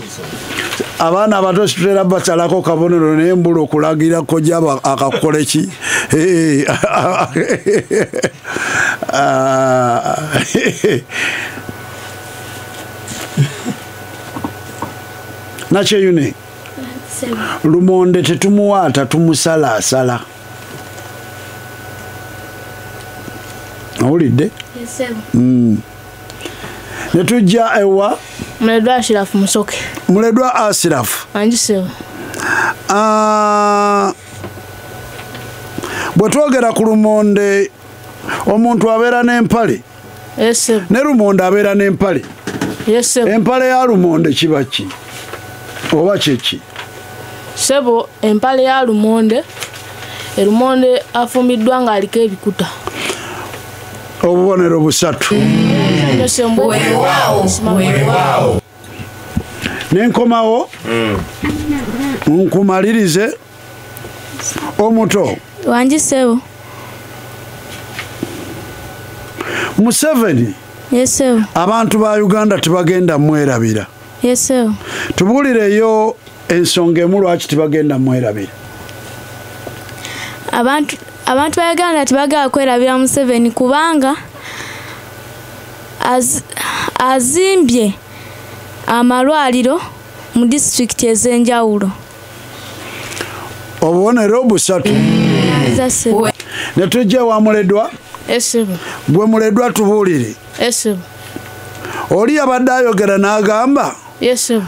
abaana abato situtera basalako kabonero naye mbula okulagira kojja akakole ki nakyeyune lumonde tetumuwaata tumusalaasala owulidde netujja ewa Muleddwa Asirafu Musoke Muleddwa Asirafu anjisebo bwe twogera ku lumonde omuntu abeera n'empale ne lumonde abeera n'empale empale ya lumonde kiba ki oba kyeki sebo empale ya lumonde elumonde afumbiddwa ng'aliko ebikuta obubonero busatu nenkomawo nkumalirize omuto wanjisebo Museveni yesebo abantu ba Uganda tebagenda mwerabira yesebo tubuulireyo ensonga emu lwaki tebagenda mwerabira abantu ba Uganda tebagala kwerabira Museveni kubanga azimbye amalwaliro mu disitulikiti ez'enjawulo obubonero busatu netujja wa Muleddwa gwe Muleddwa tubuulire oli abadde ayogera n'agamba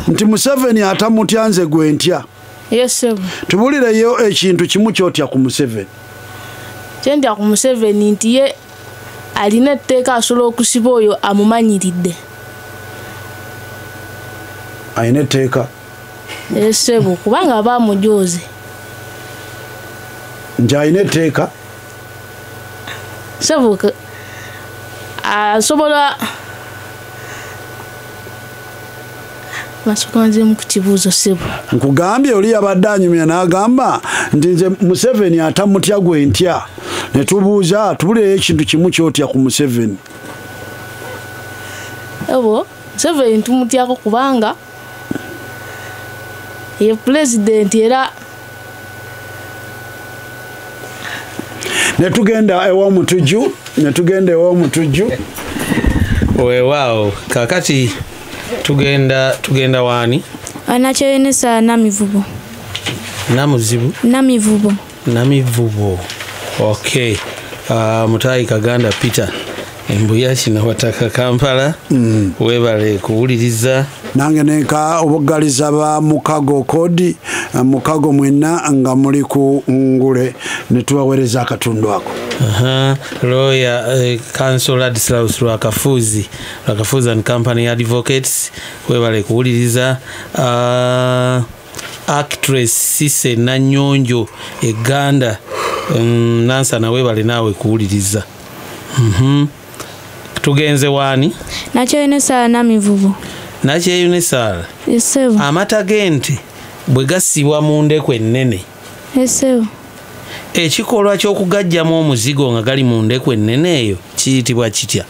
nti Museveni atamutya nze gwe ntya tubuulireyo ekintu kimu kyotya ku Museveni kyentya ku Museveni nti ye alina etteeka asobola okusiba oyo amumanyiridde alina etteeka sebo kubanga aba amujooze nti alina etteeka sebo asobola masokanzemu ku kibuuzo sebo nkugambye oli yabadde anyumya n'agamba nti nze Museveni atamutya gwe ntya ne tubuuza tubulireyo ekintu kimu kyotya ku Museveni ebo Museveni tumutyako kubanga ye pulezidenti era netugenda ewa mutujju weewaawo kakati tugenda waani anakyoyenesa namivubo namivubo okay mutayi Kaganda Peter embuya kino wataka Kampala webale kuwuliriza nange nenka obuggaliza ba mukago kodi mukago mwenna nga muli ku ngule netubawereza akatundu ako lawyer council Ladislaus Lwakafuzi and Company Advocates webale kuwuliriza actress Sise Nanyonjo Eganda Nansana webale naawe kuwuliriza tugenze waani nakyoyenesa namivubo nakyeyunisala Esebo. amata g'ente bwe gassibwa mu ndeku ennene Esebo. ekikolwa ky'okugajjamu omuzigo nga gali mu ndeku ennene eyo kiyitibwa kitya?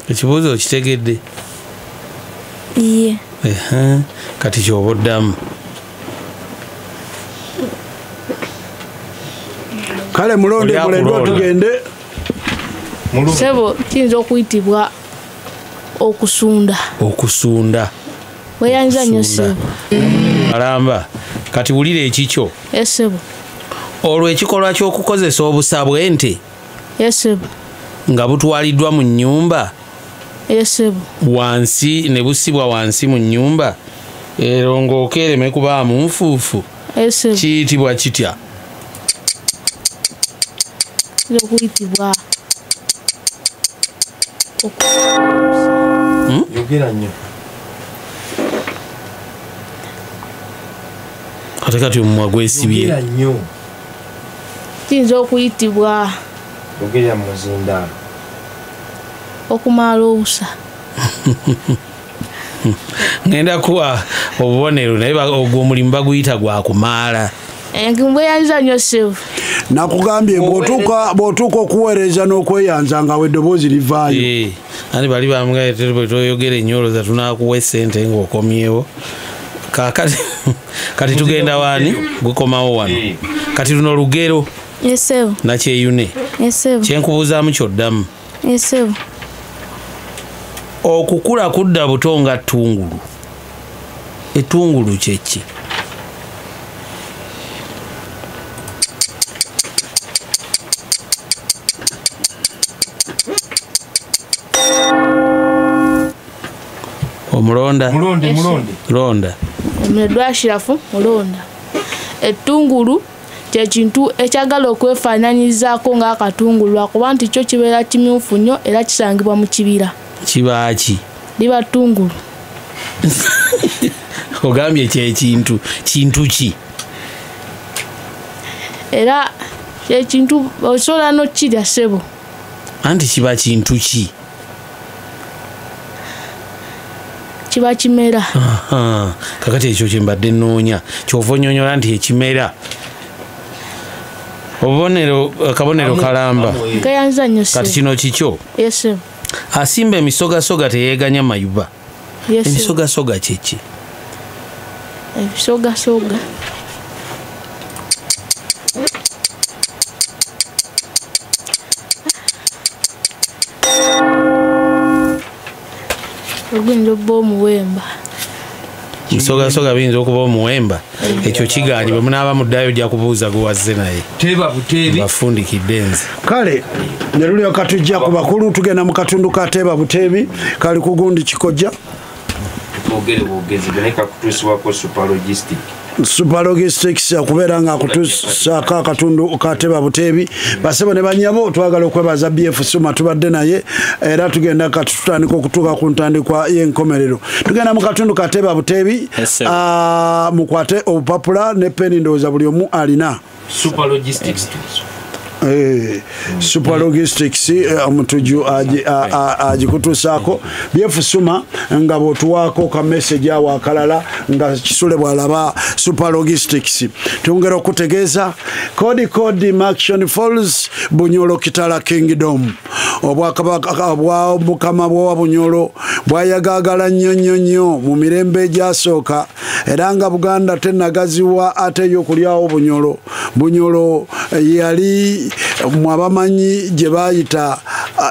Ekibuuzo okitegedde? Iye. Kati kyoba oddamu. Kale mulonde tugende. Sebo kiyinza okuyitibwa okusunda. Okusunda. Weeyanza nnyo sebo. Alamba kati wulira ekikyo. Esebo. Olwo ekikolwa ky'okukozesa obusa bw'ente. Esebo. Nga butwaliddwa mu nnyumba. Esebo. Wansi ne busibwa wansi mu nnyumba erongooke ereme kubaamu nfuufu. Esebo. Kiyitibwa kitya? Okuyitibwa yogera nnyo. Ate kati omumwa gwesibye. Yogera nnyo. kiyinza okuyitibwa yogera muzindaalo. okumaala obusa. Ngenda kuwa obubonero naye ogwo omulimu baguyita gwa kumaala. Mbweyanza nnyo sebo. Nakugambye bw'otuuka okuweereza n'okweyanza nga weddoboozi livaayo. Ani bali bamugayetera bwe toyogera ennyo olowooza tunaakuwa essente ng'okomyewo. Kati tugenda waani gukomawo wano. Kati luno lugero. Esebo. Nakyeyune. Esebo. Kyenkubuzaamu kyoddamu. Esebo. Okukula kudda buto nga ttungulu. Ettungulu kye ki? Omulonda. Londa. Omulondwashirafu mulonda. Ettungulu kyekintu ekyagala okwefaananyizaako ng'akatungulu lwakuba nti kyo kibeera kimyufu nnyo era kisangibwa mu kibira. Kiba ki? Liba ttungulu. Ogambye kyekintu. Kintu ki? Era kyekintu osobola n'okkirya ssebo. Anti kiba kintu ki? Kiba kimera. Kakati ekyo kye mbadde nnoonya. Kyova onnyonnyola nti ekimera. Akabonero kalamba. Keyanza nnyo ssebo. Kati kino kikyo. Yesebo. Asimba emisogasoga teyeeganya mayuba. Emisogasoga kye ki? Ebisogasoga. Ogwinza okuba omuwemba. Ebisogasoga biyinza okuba omuwemba. Ekyo kigaanyi bwe munaaba muddayo ojja kubuuza guwazze naye. Teba buteebi. Bafundikidde nze. Kale ne lulyo katujja ku bakulu tugenda mu katundu ka Teeba Buteebi kali ku gundi kikojja. Twogere bwogezi boneka kutuusibwako Super Logistics okubeera nga akutuusaako akatundu ka Teeba Buteebi. Basebo ne banyabo twagala okwebaza BF Suma tubadde naye era tugenda katutandika okutuuka ku ntandikwa y'enkomerero. Tugenda mu katundu ka Teeba Buteebi mukwate obupapula ne peni ndowooza buli omu alina. Super Logistics. Super Logistics omutuju agikutuusaako BF Suma nga bw'otuwaako ka message awo akalala nga kisule bw'alaba Super Logistics. Tungera okutegeeza Kodi Maction Falls Bunyolo Kitala Kingdom obwakabaka bwa mukama bwa Bunyolo bwayagaagala nnyo mu mirembe egyasooka era nga Buganda tennagaziwa ate y'okulyawo Bunyolo yali mwabamanyi gye bayita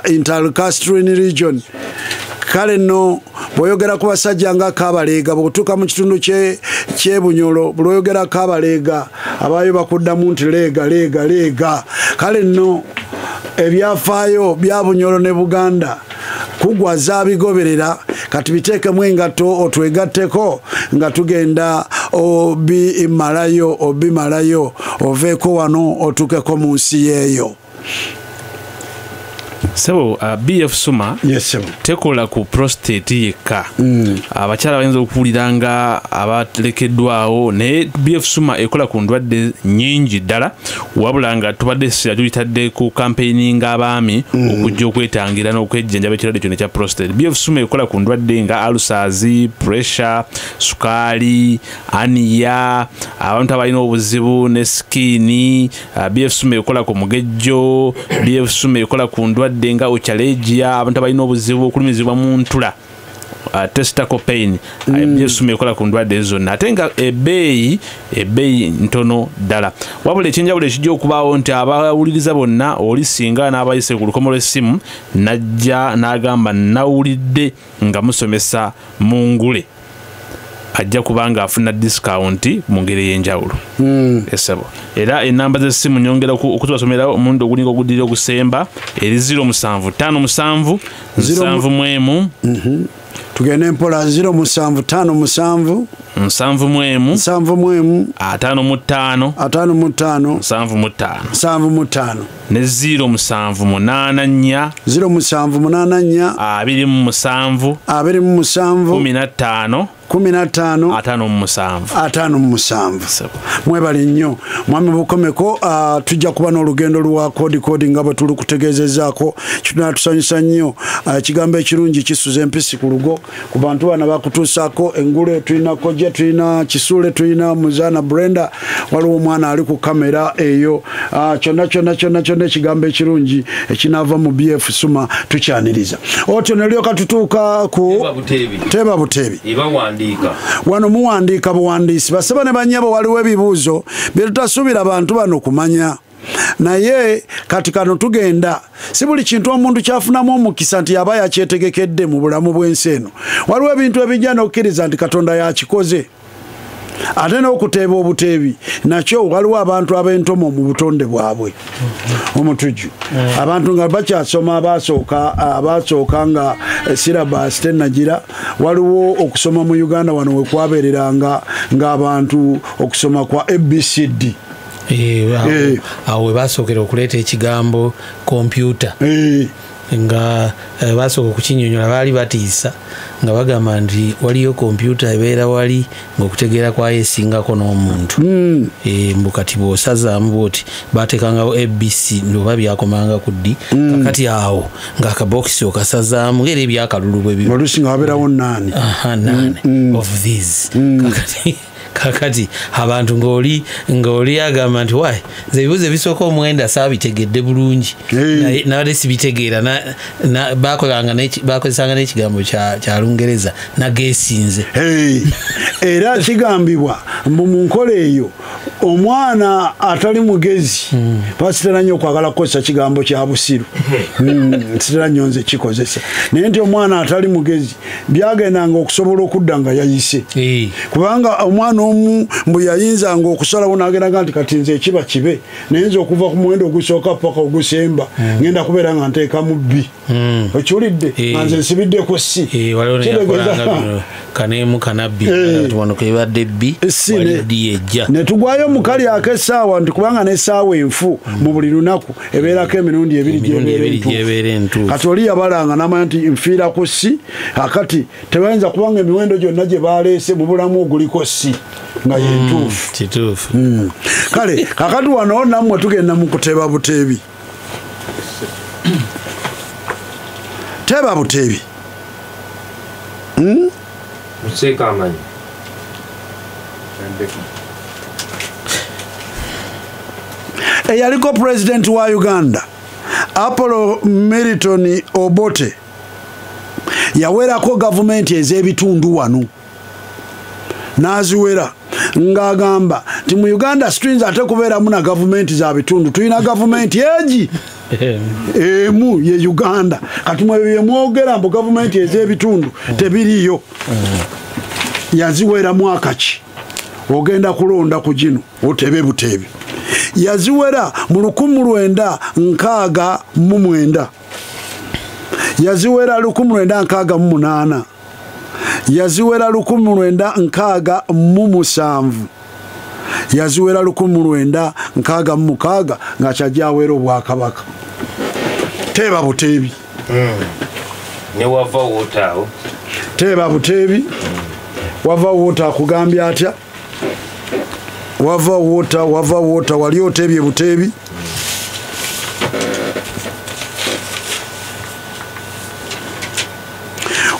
intercastrian region. Kale nno bw'oyogera ku basajja nga Kaabaleega bw'otuuka mu kitundu ky'e Bunyolo bw'oyogera Kaabaleega abaayo bakuddamu nti leega. Kale nno ebyafaayo bya Bunyolo ne Buganda kugwa zaabigoberera kati biteekemu engatto otwegatteko nga tugenda obimalayo oveeko wano otuukeko mu nsi yeeyo. sebo BF Suma tekola ku prostate yekka abakyala bayinza okuwuliranga abalekeddwawo naye BF Suma ekola ku ndwadde nnyingi ddala wabula nga tubadde tuyitadde ku campaigning abaami okujja okwetangira n'okwejjanjaba ekirwadde kyonna ekya prostate. BF Suma ekola ku ndwadde nga ulcers, pressure, sukaali, aniya, abantu abalina obuzibu ne skin. BF Suma ekola ku mugejjo, BF Suma ekola ku ndwadde nga ochalegia, abantu abalina obuzibu okulumizibwa mu ntula, testicle pain. BF Suma ekola ku ndwadde zonna ate nga ebbeeyi ntono ddala. Wabula ekyenjawulo ekijja okubaawo nti abawuliriza bonna oli singa n'abayise ku lukomo lw'essimu najja n'agamba nawulidde nga musomesa mu ngule, ajja kubanga afuna discount mu ngeri y'enjawulo. Esebo era enamba z'essimu nyongera okutubasomera omundi ogulinga oguddirira okusemba eri 0757 71 tugende mpola 0757 71 55 75 ne 0784 27 15 mwebali nnyo mwami bukomeko. Tujja kuba n'olugendo lwa kodi nga bwe tuli kutegeezezaako kitunatusanyusa nnyo. Ekigambo ekirungi kisuza empisi ku lugo ku bantu bana bakutuusaako engule. Tulina kojja, tulina kisule, tulina muzaana Brenda, waliwo omwana ali ku kamera eyo. Kyonna ekigambo ekirungi ekinaava mu BF Suma tukyaniriza. Otyo ne lyoka tutuuka ku Teba Buteebi. Wano muwandiika buwandiisi basaba ne bannyabo waliwo ebibuuzo bye tutasuubira abantu bano kumanya. Naye kati kano tugenda, si buli kintu omuntu kyafunamu omukisa nti yaba yakyetegekedde mu bulamu bw'ensi eno. Waliwo ebintu ebijja n'okkiriza nti Katonda yakikoze. Ate n'okuteeba obuteebi nakyo waliwo abantu ab'entomo mu butonde bwabwe omutujju. Abantu nga bakyasoma abaasooka nga syllabus tennagira. Waliwo okusoma mu Uganda wano we kwabeereranga ng'abantu okusoma kwa ABCD. Awo we basookera okuleeta ekigambo kompyuta nga basooka okukinyonyola baali batiisa nga bagamba nti waliyo kompyuta ebeera wali ng'okutegeera kwayo esingako n'omuntu. Mbu kati bw'osazaamu bwoti baateekangawo ABC ndoba byakomanga ku ddi. Kakati awo ng'akabokisi okasazaamu era ebyakalulu bwe biba oluusi nga wabeerawo 9 of these. Kakati abantu ng'oli agamba nti wayi nze ebibuuzo ebisooka omwenda saabitegedde bulungi nabadde sibitegeera bakozesanga n'ekigambo kya Lungereza nageesinze. Era kigambibwa mbu mu nkola eyo omwana atali mugezi basitera nnyo okwagala kukozesa kigambo kya busiru. Sitera nnyo nze kikozesa naye nti omwana atali mugezi byagendanga okusobola okudda nga yayise, kubanga omwana omu mbu yayinzanga okusalawo n'agendaga nti kati nze ekiba kibe nayenza okuva ku muwendo ogusooka paka ogusemba ngenda kubeera nga nteekamu bbi. Okiwulidde nga nze nsibiddeku si kanemu kanabbi tubona kwebadde bbi ejja ne tugwayo mu kali ak'essaawa nti kubanga n'essaawa enfu mu buli lunaku ebeerako emirundi ebiri gy'ebeera entuufu. Kati oli yabalanga n'amanya nti nfiira ku si, akati tebayinza kubanga emiwendo gyonna gye baleese mu bulamu oguliko si nga yentuufu. Kituufu. Kale kakati wano nammwe tugenda mu kuteeba buteebi. Teeba buteebi. Museeka amanyi. Eyaliko president wa Uganda Apollo Milton Obote yawerako gavumenti ez'ebitundu wano n'aziwera ng'agamba nti mu Uganda tuyinza ate kubeeramu na gavumenti za bitundu, tulina gavumenti egi emu ye Uganda. Kati mwe mwogera mbu gavumenti ez'ebitundu tebiriyo. Yaziwera mwaka ki ogenda kulonda ku gino otebe buteebi. Yaziwera mu 1969, yaziwera 1968, yaziwera 1967, yaziwera 1966 nga kyajja awera obwakabaka. Teba butebi. Ne wava wotaawo. Teba butebi. Wava wota kugambya atya? Wava wota wali otebye butebi.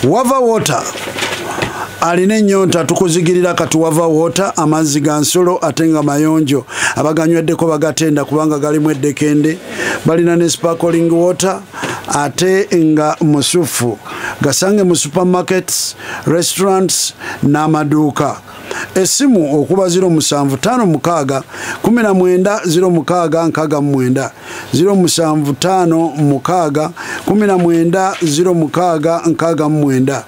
Wava wota alina ennyonta tukuzigirira kati wava wota amazzi ga nsolo ate nga mayonjo abaganyweddeko bagatenda kubanga galimu eddekende balina ne sparkling water ate nga musufu gasange mu supermarkets restaurants n'amaduuka. Esimu okuba 075 19 06 69 075 19 06 69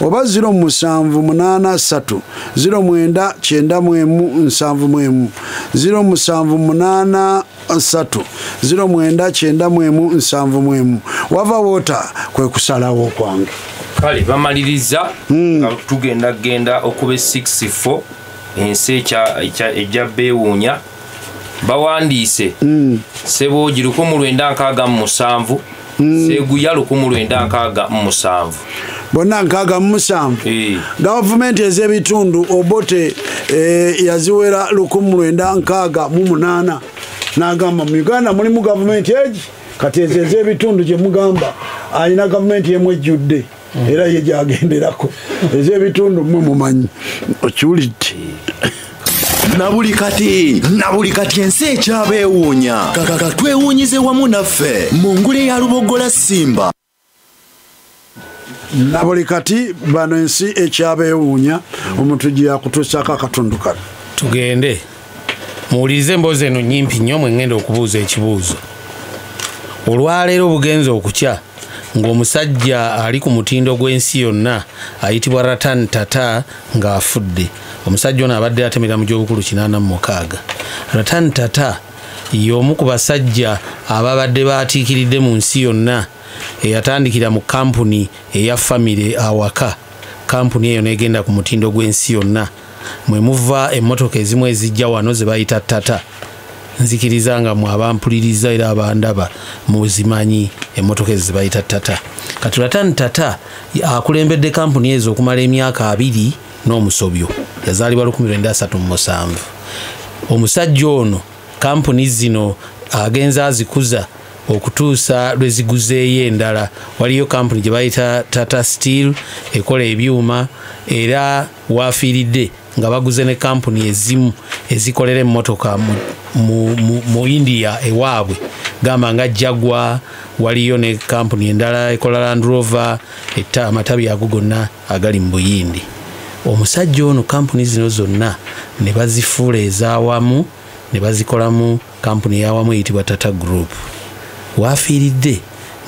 oba 078 09 91 078 09 wava wota kwe kusalawo kwange. Kale bamaliriza nga tugenda okuba 64 ensi ejja beewuunya bawandiise Sseboogi 1967 Seguya 1967 bonna 67 gavumenti ez'ebitundu Obote yaziwera 1968 n'agamba mu Uganda mulimu gavumenti egi kati ez'ebitundu gye mugamba alina gavumenti emu ejjudde era ye gyagenderako ez'ebitundu mmwe mumanyi okiwulidde. Nabuli kati ensi ekyabeewuunya kaka twewuunyize wamu naffe mu ngule ya Lubogola Simba. Nabuli kati bano ensi ekyabeewuunya omuntu gye yakutuusako akatundu kano. Tugende muwulirize emboozi eno nnyimpi nnyo mwe ngenda okubuuza ekibuuzo. Olwaleero bugenze okukya ng'omusajja ali ku mutindo gw'ensi yonna ayitibwa Ratan Tata ng'afudde. Omusajja ono abadde atemera mu gy'obukulu 86. Ratan Tata y'omu ku basajja ababadde baatiikiridde mu nsi yonna eyatandikira mu kampuni eya famire awaka. Kampuni eyo n'egenda ku mutindo gw'ensi yonna mwe muva emmotoka ezimu ezijja wano ze bayita Tata. Nzikiriza nga mwe abampuliriza era abandaba muzimanyi emmotoka ezo ze bayita Tata. Kati Ratan Tata akulembedde kampuni ezo okumala emyaka 2 n'omusobyo. Yazaalibwa 1937. Omusajja ono kampuni zino agenza azikuza okutuusa lwe ziguzeeyo endala. Waliyo kampuni gye bayita Tata Steel ekola ebyuma era waafiiridde nga baguze ne kampuni ezimu ezikolera emmotoka mu India ewaabwe gamba nga Jaguar. Waliyo ne kampuni endala ekola Land Rover amatabi ago gonna agali mu Buyindi. Omusajja ono kampuni zino zonna ne bazifuula ez'awamu ne bazikolamu kampuni y'awamu eyitibwa Tata Group. Waafiiridde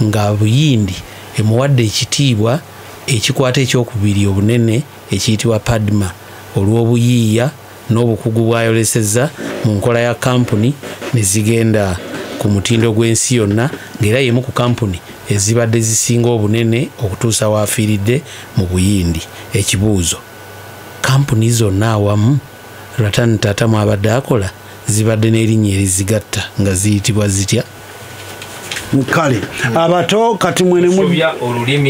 nga Buyindi emuwadde ekitiibwa ekikwata ekyokubiri obunene ekiyitibwa Padma olw'obuyiiya n'obukugu bw'ayolesezza mu nkola ya kampuni ne zigenda ku mutindo gw'ensi yonna ng'era yemu ku kampuni ezibadde zisinga obunene okutuusa waafiiridde mu Buyindi. Ekibuuzo, kampuni zonna awamu Ratan Tata mwabadde akola zibadde n'erinnya erizigatta nga ziyitibwa zitya? Kale abato kati mwene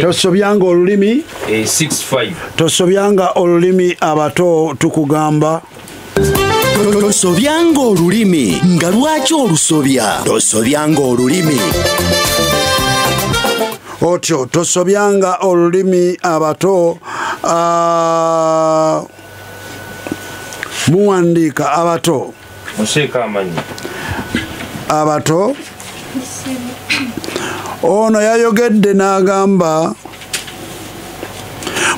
tosobyanga olulimi 65 tosobyanga olulimi abato tukugamba tosobyanga olulimi nga lwaki olusobya tosobyanga olulimi otyo tosobyanga olulimi abato muwandiika abato museeka amanyi abato ono yayogedde n'agamba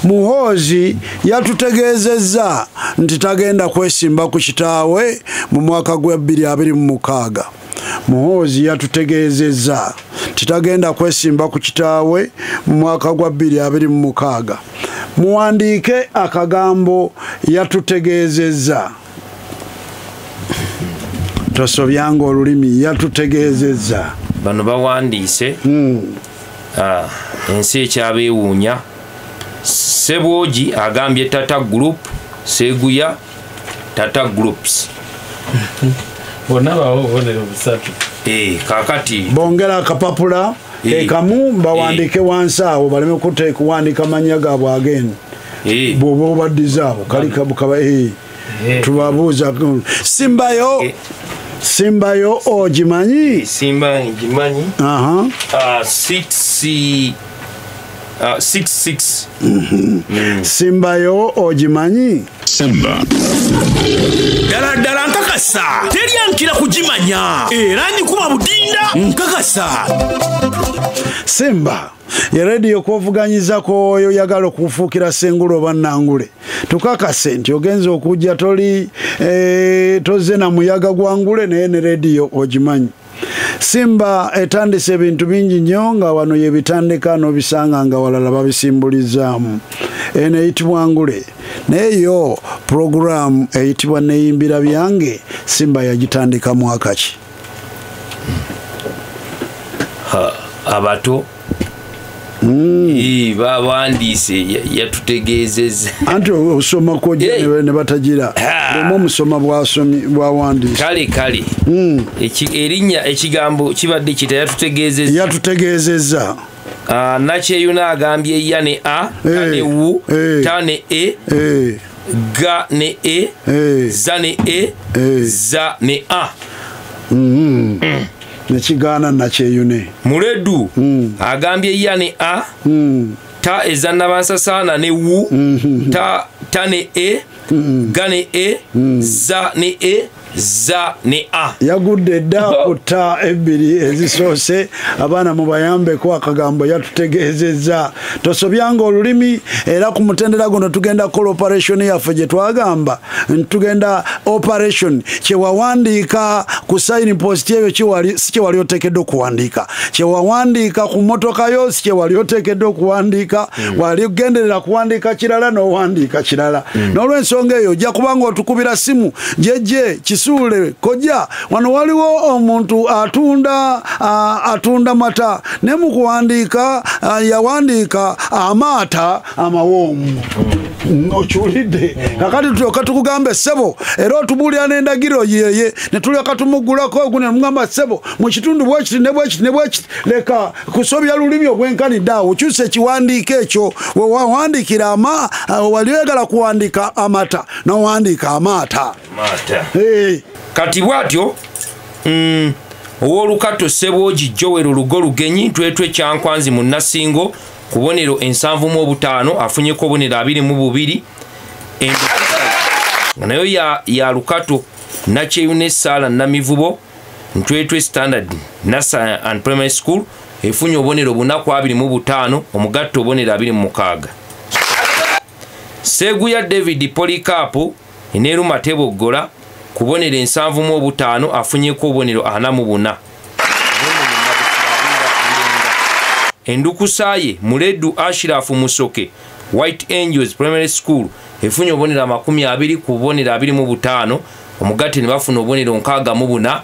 Muhoozi yatutegeezezza nti tagenda kwesimba ku kitaawe mu mwaka gwa 2026. Muhoozi yatutegeezezza nti tagenda kwesimba ku kitaawe mu mwaka gwa 2026. Muwandiike akagambo yatutegeezezza. Tosobyanga olulimi yatutegeezezza. Bano bawandiise ensi ekyabeewuunya. Sseboogi agambye Tata Group, Seguya Tata Groups. Bonna bawo obubonero busatu. Kakati bongera akapapula kamu bawandike wansi awo baleme kuwandika manya gaabwe agenda bwoba obaddiza abo kalikabukaba tubabuuza Simbayo ogimanyi? Simba ngimanyi. 66. Simbayo ogimanyi? Simba ddala nkakasa teryankira kugimanya era nyikuba budinda nkakasa. Simba ye rediyo kwovuganyiza oyo yagala okufuukira Ssengule oba Nangule tukakase nti ogenza okujja tozze na muyaga gwa Ngule naye ne rediyo ogimanyi. Simba etandise ebintu bingi nnyo nga wano yebitandika n'obisanga nga walala babisimbulizaamu. Eno eyitibwa Ngule naye yo puroguramu eyitibwa Neeyimbira Byange Simba yagitandika mwaka ki? Abato bawandiise yatutegeezezza anti osoma koja ne batagira lemu omusoma bwawandiise kale erinnya ekigambo kibadde kita yatutegeezezza nakyeyuna agambye ya ne a ne wu ta ne ga ne za ne za ne a nekigaana nakyeyune muledu agambye ya ne a ta ezannabansasaana ne wu ta ne ga ne za ne za ne a yagudde dda kutta ebbiri ezisoose abaana mubayambeko akagambo yatutegeezezza tosobyanga olulimi era ku mutendera guno tugenda kukola operation yaffe gye twagamba tugenda operation kyewawandiika ku sign post ebyo si kyewali oteekeddwa okuwandiika kyewawandiika ku mmotoka yo si kyewali oteekeddwa okuwandiika wali ogenderera kuwandiika kirala n'owandiika kirala n'olw'ensonga eyo ojja kubanga otukubira simu jejje Kisuule koja wano waliwo omuntu atunda mata ne mu kuwandiika yawandiika amaata amawoomu okiwulidde kakati tulyoka tukugambe ssebo era otubuulira n'endagiro yeye ne tulyoka tumugulako ogwo ne mugamba ssebo mu kitundu bwekiti ne bwekiti leka kusobya lulimi obwenkanidde awo kyusa ekiwandiiko ekyo wewawandiikira wali oyagala kuwandiika amata n'owandiika amaata kati bwatyo ow'olukato Ssebwogi Joel Lugo Lugenyi twetwe Kyankwanzi mu Nasingo ku bonero 75 afunyeko obonero 22 nga nayo ya lukato Nakyeyune Sala Namivubo ntwetwe Standard Nursery and Primary School efunye obonero 425 omugatto obonero 26 Seguya David Polikapu Eneruma Teboggola kubonera 75 afunyeko obonero 44 Endukusaye Muledu Ashirafu Musoke White Angels Primary School efunye obonero 20 ku bonero 25 omugatte ne bafuna obonero 64